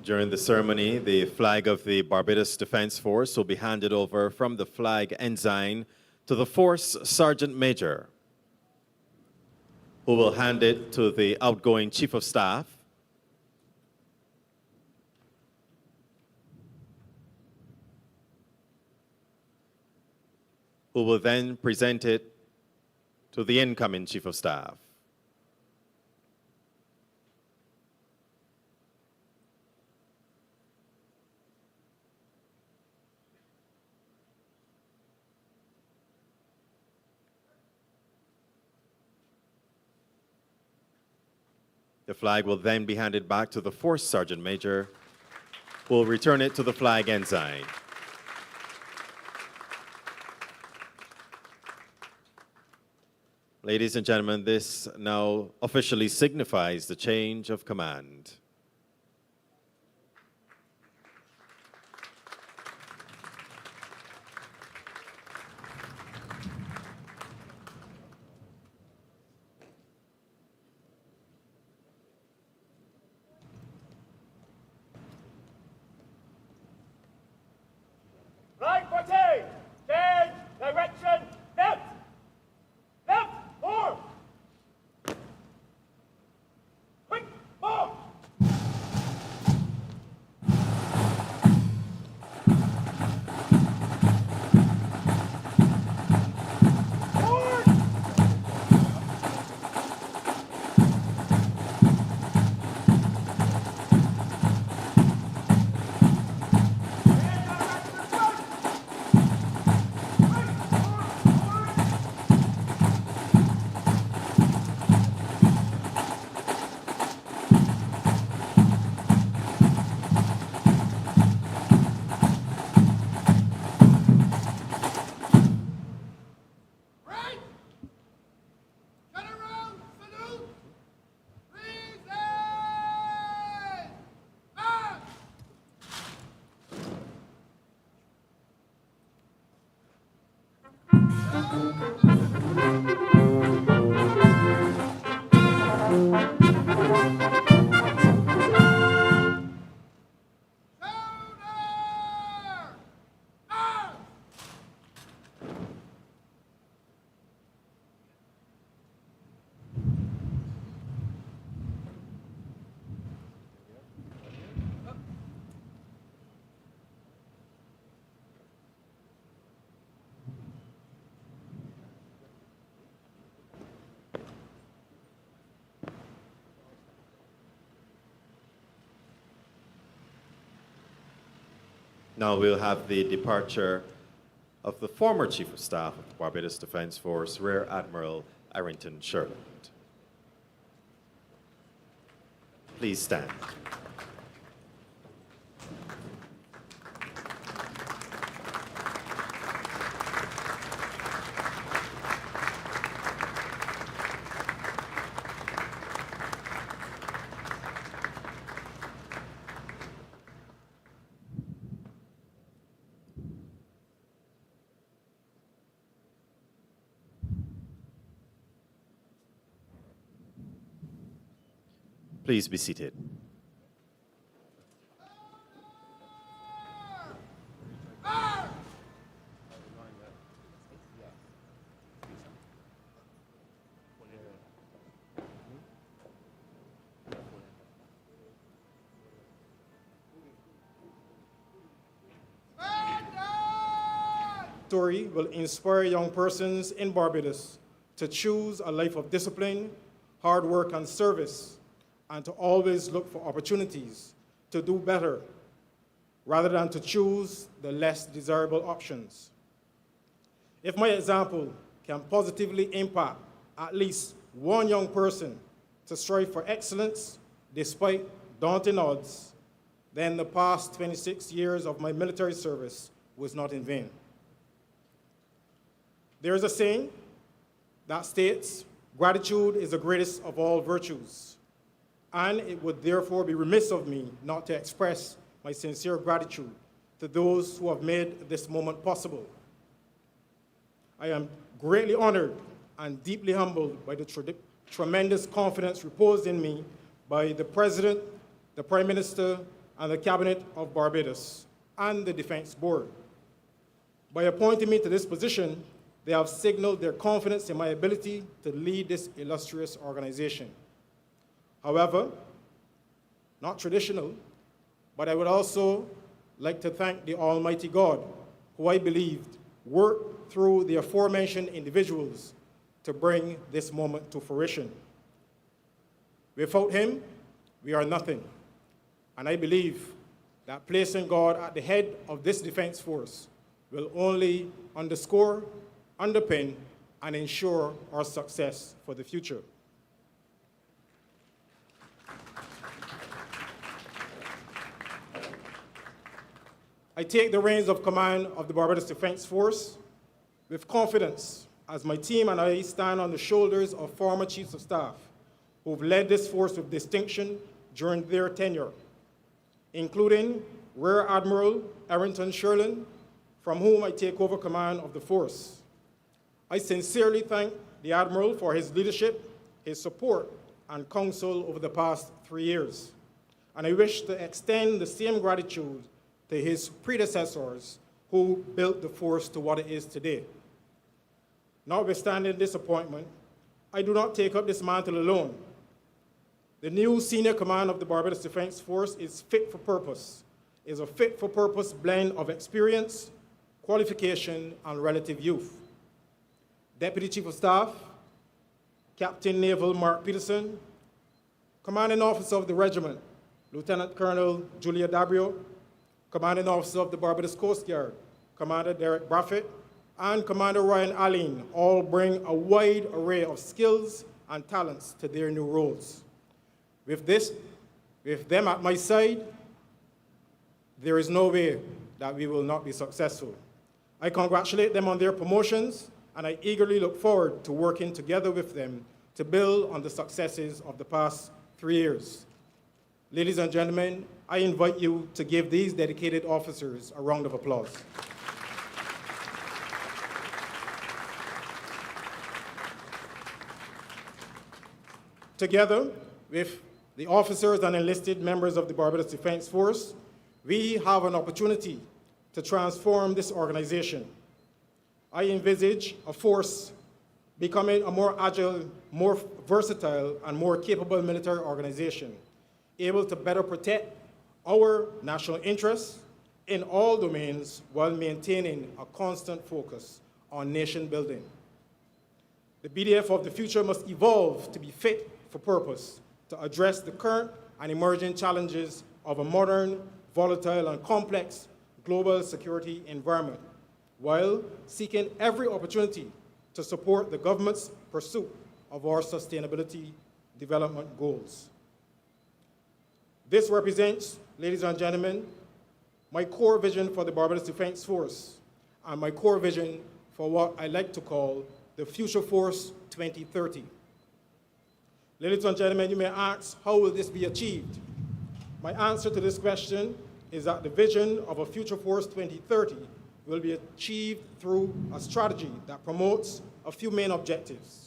B: During the ceremony, the flag of the Barbados Defence Force will be handed over from the flag ensign to the Force Sergeant Major, who will hand it to the outgoing Chief of Staff, who will then present it to the incoming Chief of Staff. The flag will then be handed back to the Force Sergeant Major, who will return it to the flag ensign. Ladies and gentlemen, this now officially signifies the change of command.
D: Flag 14, change direction, left, left, forward. Quick, forward. Forward.
C: Right! Turn around, salute! Freeze! March! Shoulder! Arms!
B: Now we'll have the departure of the former Chief of Staff of the Barbados Defence Force, Rear Admiral Errington Shurland. Please stand. Please be seated.
H: Story will inspire young persons in Barbados to choose a life of discipline, hard work, and service, and to always look for opportunities to do better rather than to choose the less desirable options. If my example can positively impact at least one young person to strive for excellence despite daunting odds, then the past 26 years of my military service was not in vain. There is a saying that states, "Gratitude is the greatest of all virtues," and it would therefore be remiss of me not to express my sincere gratitude to those who have made this moment possible. I am greatly honored and deeply humbled by the tremendous confidence reposed in me by the President, the Prime Minister, and the Cabinet of Barbados and the Defense Board. By appointing me to this position, they have signaled their confidence in my ability to lead this illustrious organization. However, not traditional, but I would also like to thank the Almighty God, who I believed worked through the aforementioned individuals to bring this moment to fruition. Without him, we are nothing. And I believe that placing God at the head of this defense force will only underscore, underpin, and ensure our success for the future. I take the reins of command of the Barbados Defence Force with confidence, as my team and I stand on the shoulders of former chiefs of staff who've led this force with distinction during their tenure, including Rear Admiral Errington Shurland, from whom I take over command of the force. I sincerely thank the Admiral for his leadership, his support, and counsel over the past 3 years. And I wish to extend the same gratitude to his predecessors who built the force to what it is today. Notwithstanding this appointment, I do not take up this mantle alone. The new senior command of the Barbados Defence Force is fit for purpose, is a fit-for-purpose blend of experience, qualification, and relative youth. Deputy Chief of Staff, Captain Naval Mark Peterson, Commanding Officer of the Regiment, Lieutenant Colonel Julia Dabrio, Commanding Officer of the Barbados Coast Guard, Commander Derek Braffett, and Commander Ryan Allen all bring a wide array of skills and talents to their new roles. With them at my side, there is no way that we will not be successful. I congratulate them on their promotions, and I eagerly look forward to working together with them to build on the successes of the past 3 years. Ladies and gentlemen, I invite you to give these dedicated officers a round of applause. Together with the officers and enlisted members of the Barbados Defence Force, we have an opportunity to transform this organization. I envisage a force becoming a more agile, more versatile, and more capable military organization, able to better protect our national interests in all domains while maintaining a constant focus on nation building. The BDF of the future must evolve to be fit for purpose, to address the current and emerging challenges of a modern, volatile, and complex global security environment, while seeking every opportunity to support the government's pursuit of our sustainability development goals. This represents, ladies and gentlemen, my core vision for the Barbados Defence Force and my core vision for what I like to call the Future Force 2030. Ladies and gentlemen, you may ask, how will this be achieved? My answer to this question is that the vision of a Future Force 2030 will be achieved through a strategy that promotes a few main objectives.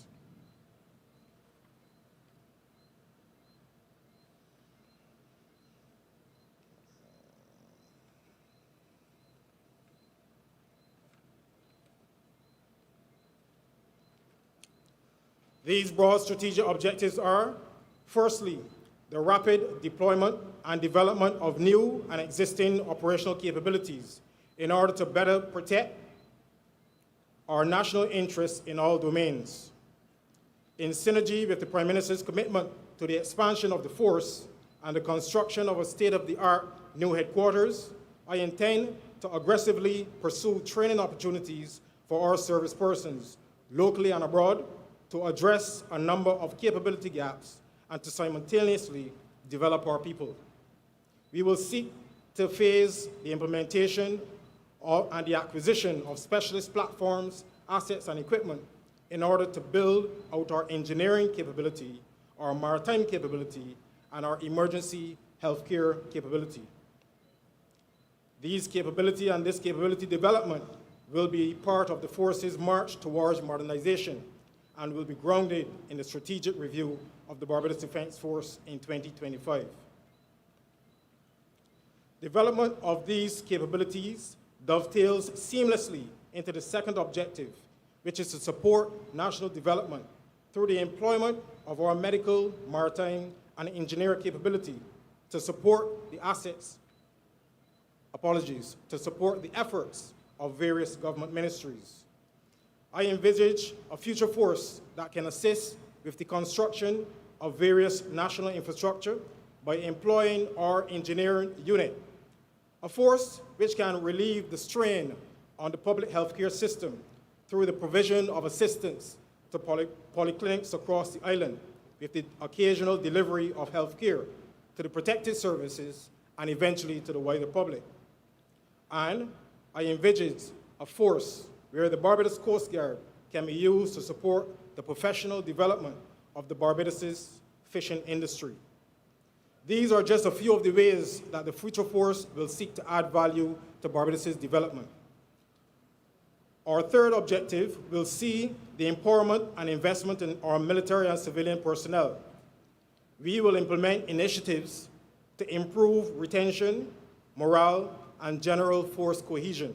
H: These broad strategic objectives are, firstly, the rapid deployment and development of new and existing operational capabilities in order to better protect our national interests in all domains. In synergy with the Prime Minister's commitment to the expansion of the force and the construction of a state-of-the-art new headquarters, I intend to aggressively pursue training opportunities for our service persons, locally and abroad, to address a number of capability gaps and to simultaneously develop our people. We will seek to phase the implementation and the acquisition of specialist platforms, assets, and equipment in order to build out our engineering capability, our maritime capability, and our emergency healthcare capability. This capability development will be part of the force's march towards modernization and will be grounded in the strategic review of the Barbados Defence Force in 2025. Development of these capabilities dovetails seamlessly into the second objective, which is to support national development through the employment of our medical, maritime, and engineer capability to support the efforts of various government ministries. I envisage a future force that can assist with the construction of various national infrastructure by employing our engineering unit, a force which can relieve the strain on the public healthcare system through the provision of assistance to polyclinics across the island, with the occasional delivery of healthcare to the protected services and eventually to the wider public. And I envisage a force where the Barbados Coast Guard can be used to support the professional development of the Barbados' fishing industry. These are just a few of the ways that the future force will seek to add value to Barbados' development. Our third objective will see the empowerment and investment in our military and civilian personnel. We will implement initiatives to improve retention, morale, and general force cohesion.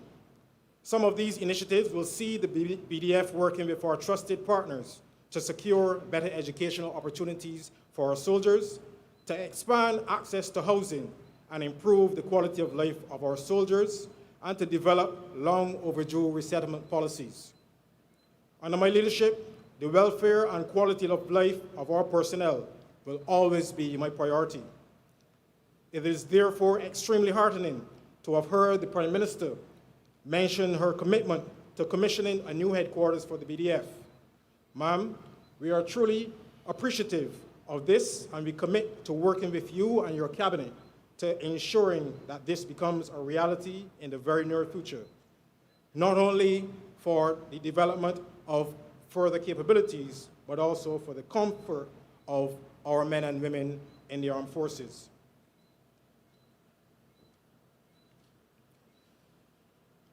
H: Some of these initiatives will see the BDF working with our trusted partners to secure better educational opportunities for our soldiers, to expand access to housing and improve the quality of life of our soldiers, and to develop long overdue resettlement policies. Under my leadership, the welfare and quality of life of our personnel will always be my priority. It is therefore extremely heartening to have heard the Prime Minister mention her commitment to commissioning a new headquarters for the BDF. Ma'am, we are truly appreciative of this, and we commit to working with you and your cabinet to ensuring that this becomes a reality in the very near future, not only for the development of further capabilities, but also for the comfort of our men and women in the armed forces.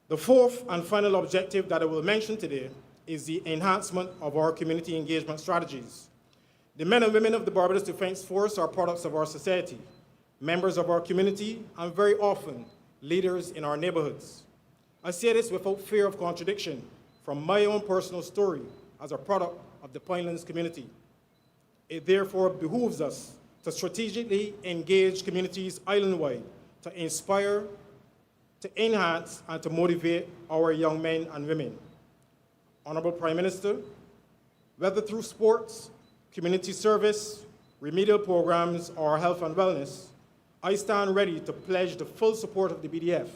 H: The fourth and final objective that I will mention today is the enhancement of our community engagement strategies. The men and women of the Barbados Defence Force are products of our society, members of our community, and very often leaders in our neighborhoods. I say this without fear of contradiction from my own personal story as a product of the Pinelands community. It therefore behooves us to strategically engage communities island-wide to inspire, to enhance, and to motivate our young men and women. Honorable Prime Minister, whether through sports, community service, remedial programs, or health and wellness, I stand ready to pledge the full support of the BDF.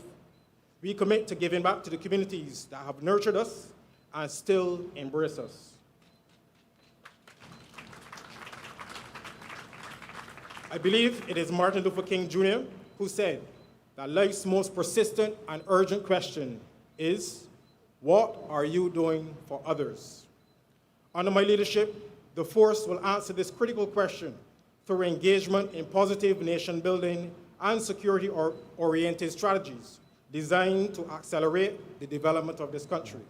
H: We commit to giving back to the communities that have nurtured us and still embrace us. I believe it is Martin Luther King Jr. who said that life's most persistent and urgent question is, what are you doing for others? Under my leadership, the force will answer this critical question through engagement in positive nation building and security-oriented strategies designed to accelerate the development of this country.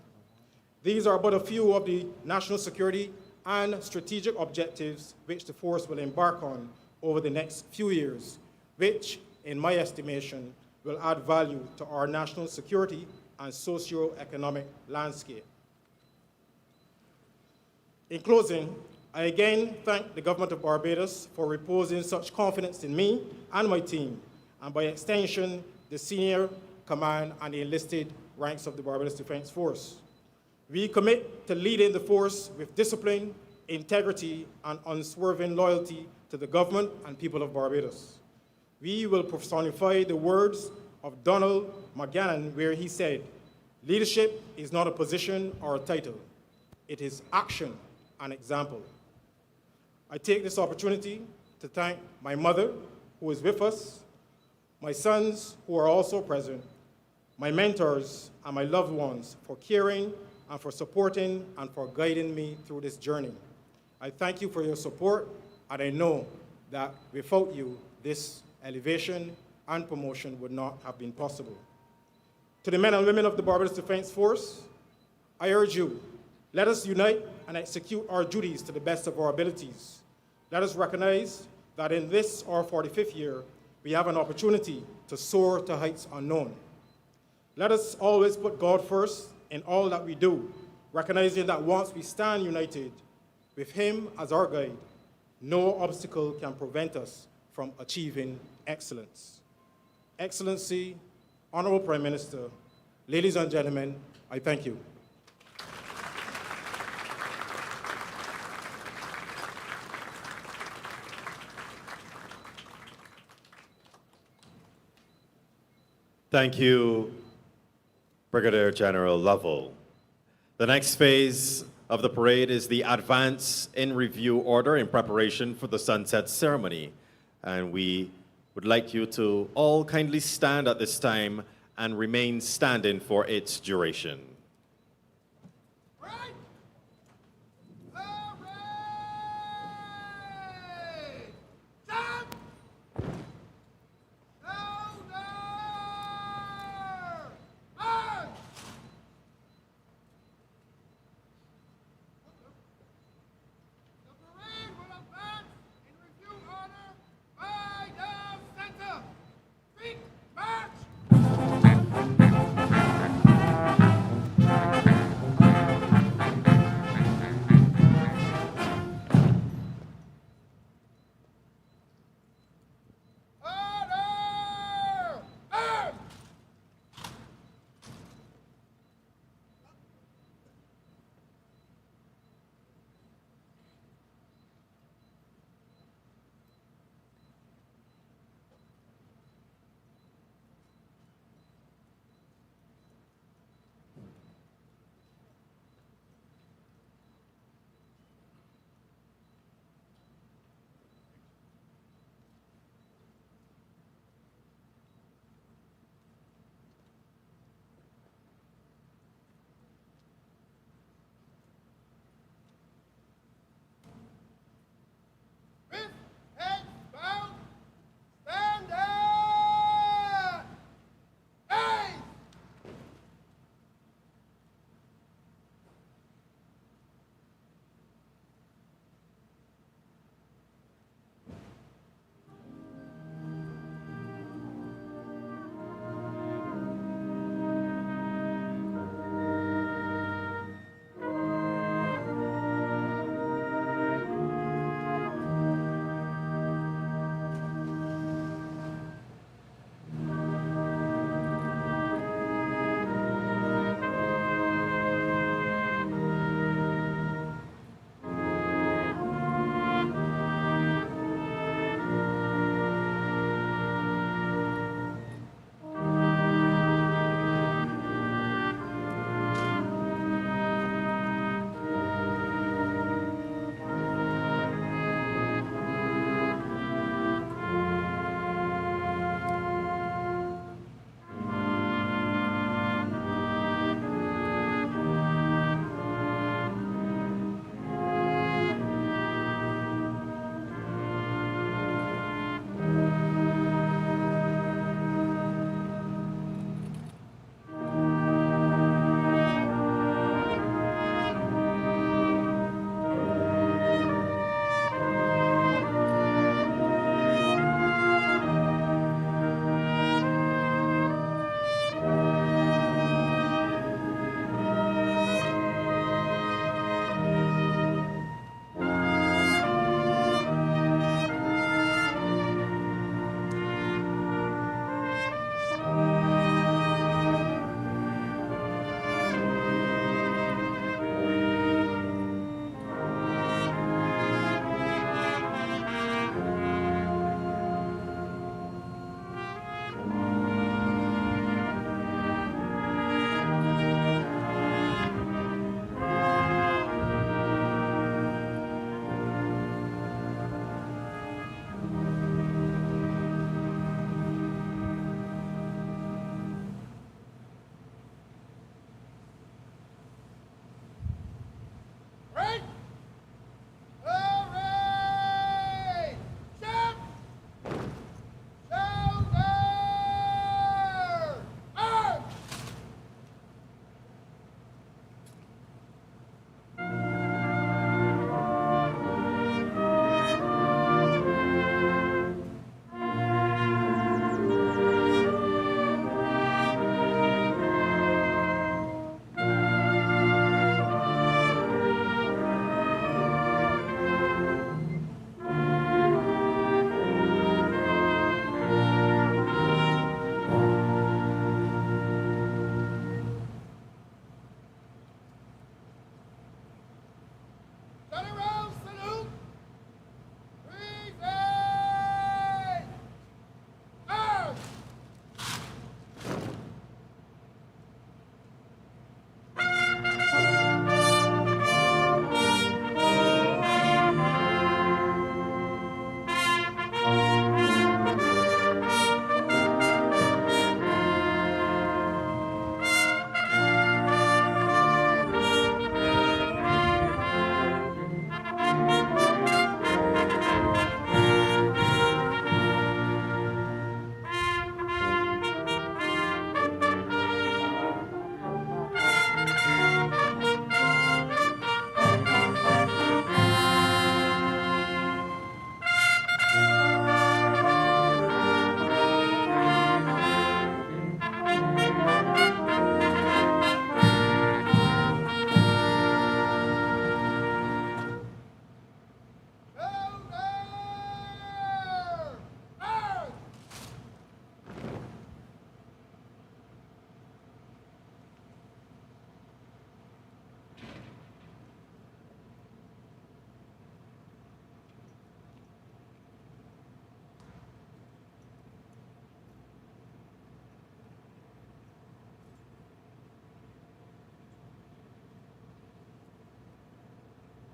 H: These are but a few of the national security and strategic objectives which the force will embark on over the next few years, which, in my estimation, will add value to our national security and socio-economic landscape. In closing, I again thank the government of Barbados for reposing such confidence in me and my team, and by extension, the senior command and the enlisted ranks of the Barbados Defence Force. We commit to leading the force with discipline, integrity, and unswerving loyalty to the government and people of Barbados. We will personify the words of Donald McGannon, where he said, "Leadership is not a position or a title. It is action and example." I take this opportunity to thank my mother, who is with us, my sons, who are also present, my mentors, and my loved ones for caring and for supporting and for guiding me through this journey. I thank you for your support, and I know that without you, this elevation and promotion would not have been possible. To the men and women of the Barbados Defence Force, I urge you, let us unite and execute our duties to the best of our abilities. Let us recognize that in this, our 45th year, we have an opportunity to soar to heights unknown. Let us always put God first in all that we do, recognizing that once we stand united with Him as our guide, no obstacle can prevent us from achieving excellence. Excellency, Honorable Prime Minister, ladies and gentlemen, I thank you.
B: Thank you, Brigadier General Lovell. The next phase of the parade is the advance in review order in preparation for the sunset ceremony. And we would like you to all kindly stand at this time and remain standing for its duration.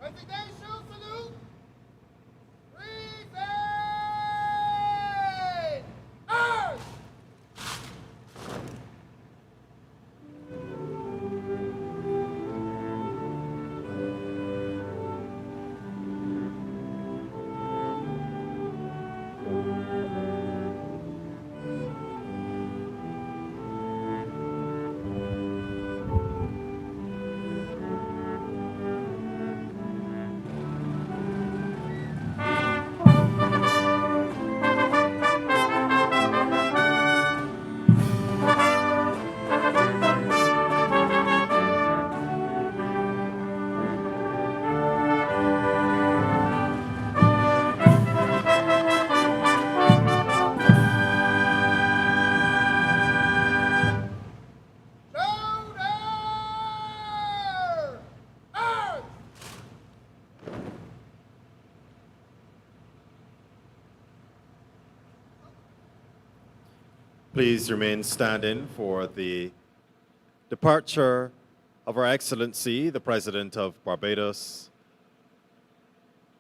C: Presidential salute. Present arms. Shoulder arms.
B: Please remain standing for the departure of Her Excellency, the President of Barbados,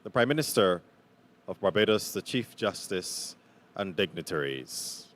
B: the Prime Minister of Barbados, the Chief Justice, and dignitaries.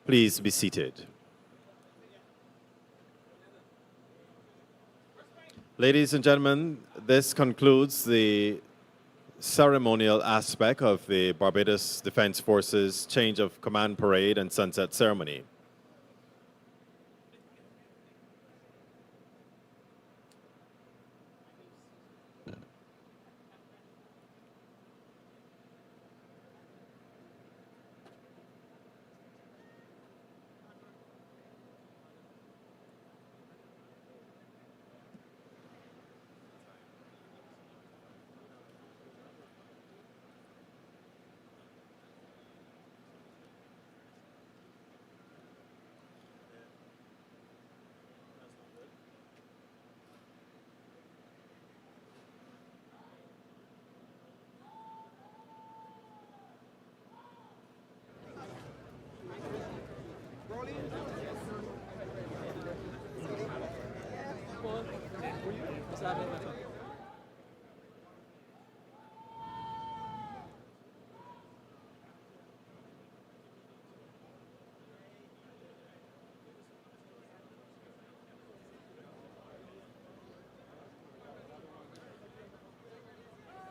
B: Please be seated. Ladies and gentlemen, this concludes the ceremonial aspect of the Barbados Defence Force's change of command parade and sunset ceremony.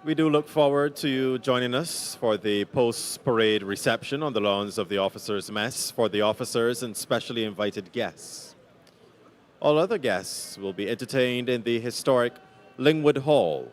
B: We do look forward to you joining us for the post-parade reception on the lawns of the Officers' Mess for the officers and specially invited guests. All other guests will be entertained in the historic Lingwood Hall.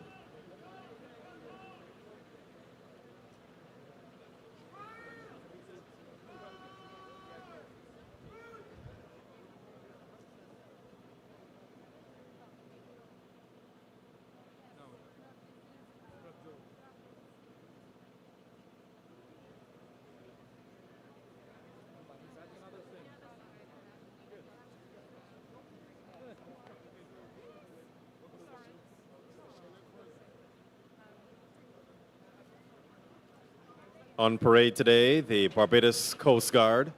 B: On parade today, the Barbados Coast Guard,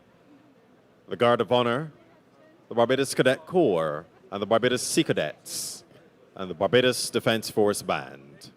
B: the Guard of Honor, the Barbados Cadet Corps, and the Barbados Sea Cadets, and the Barbados Defence Force Band.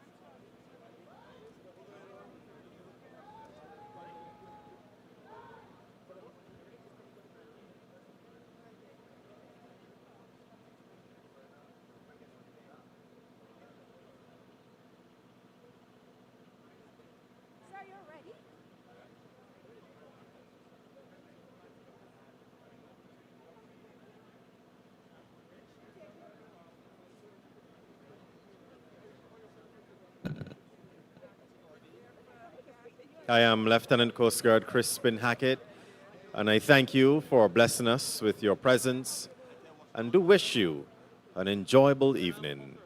B: I am Lieutenant Coast Guard Crispin Hackett, and I thank you for blessing us with your presence and do wish you an enjoyable evening.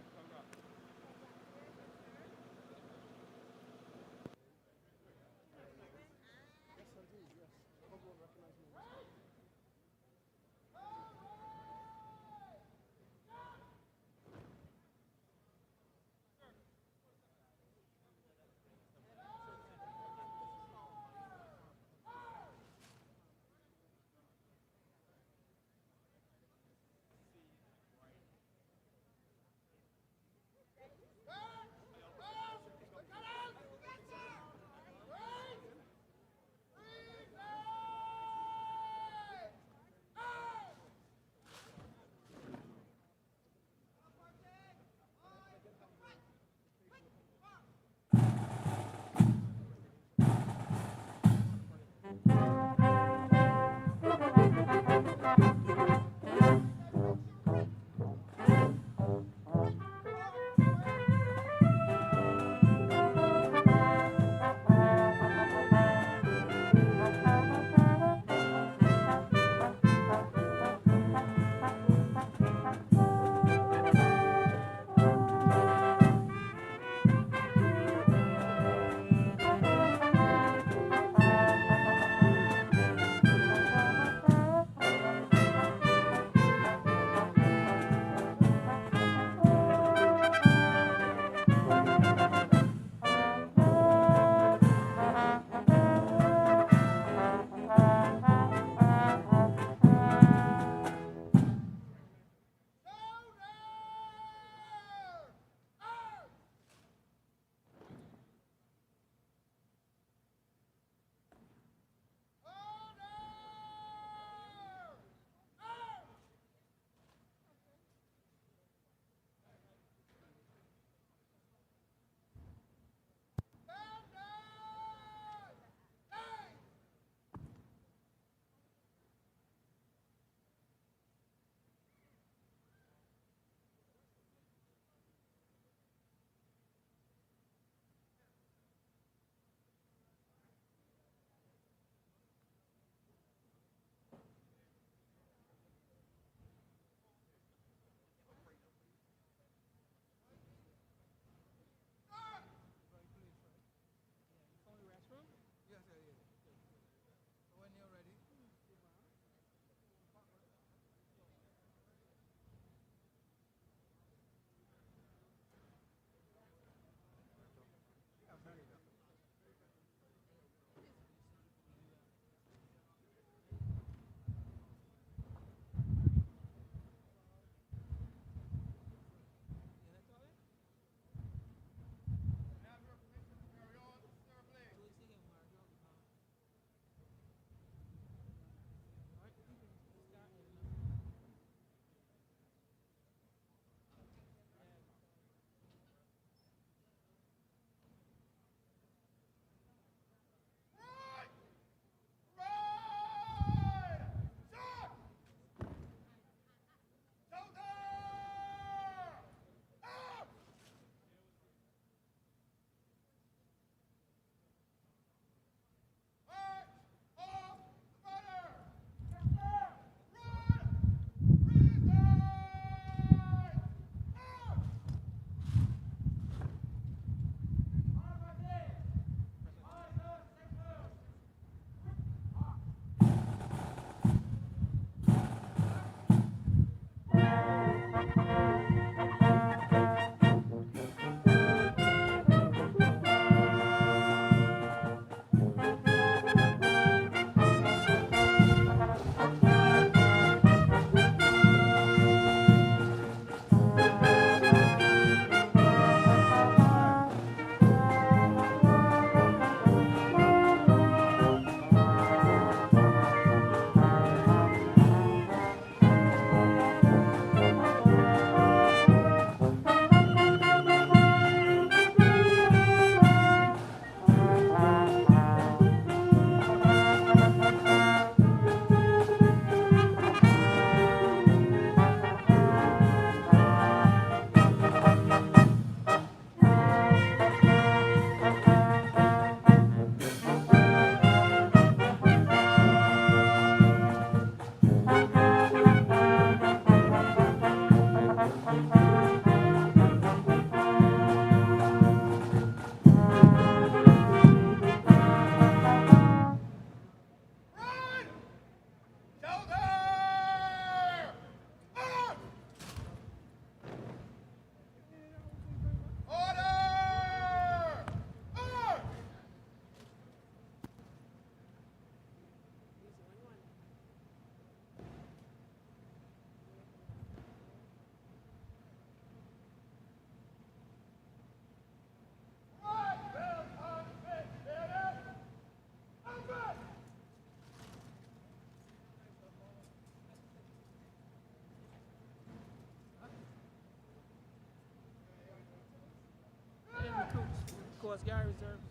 I: Coast Guard Reserves.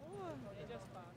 I: Oh, they just passed.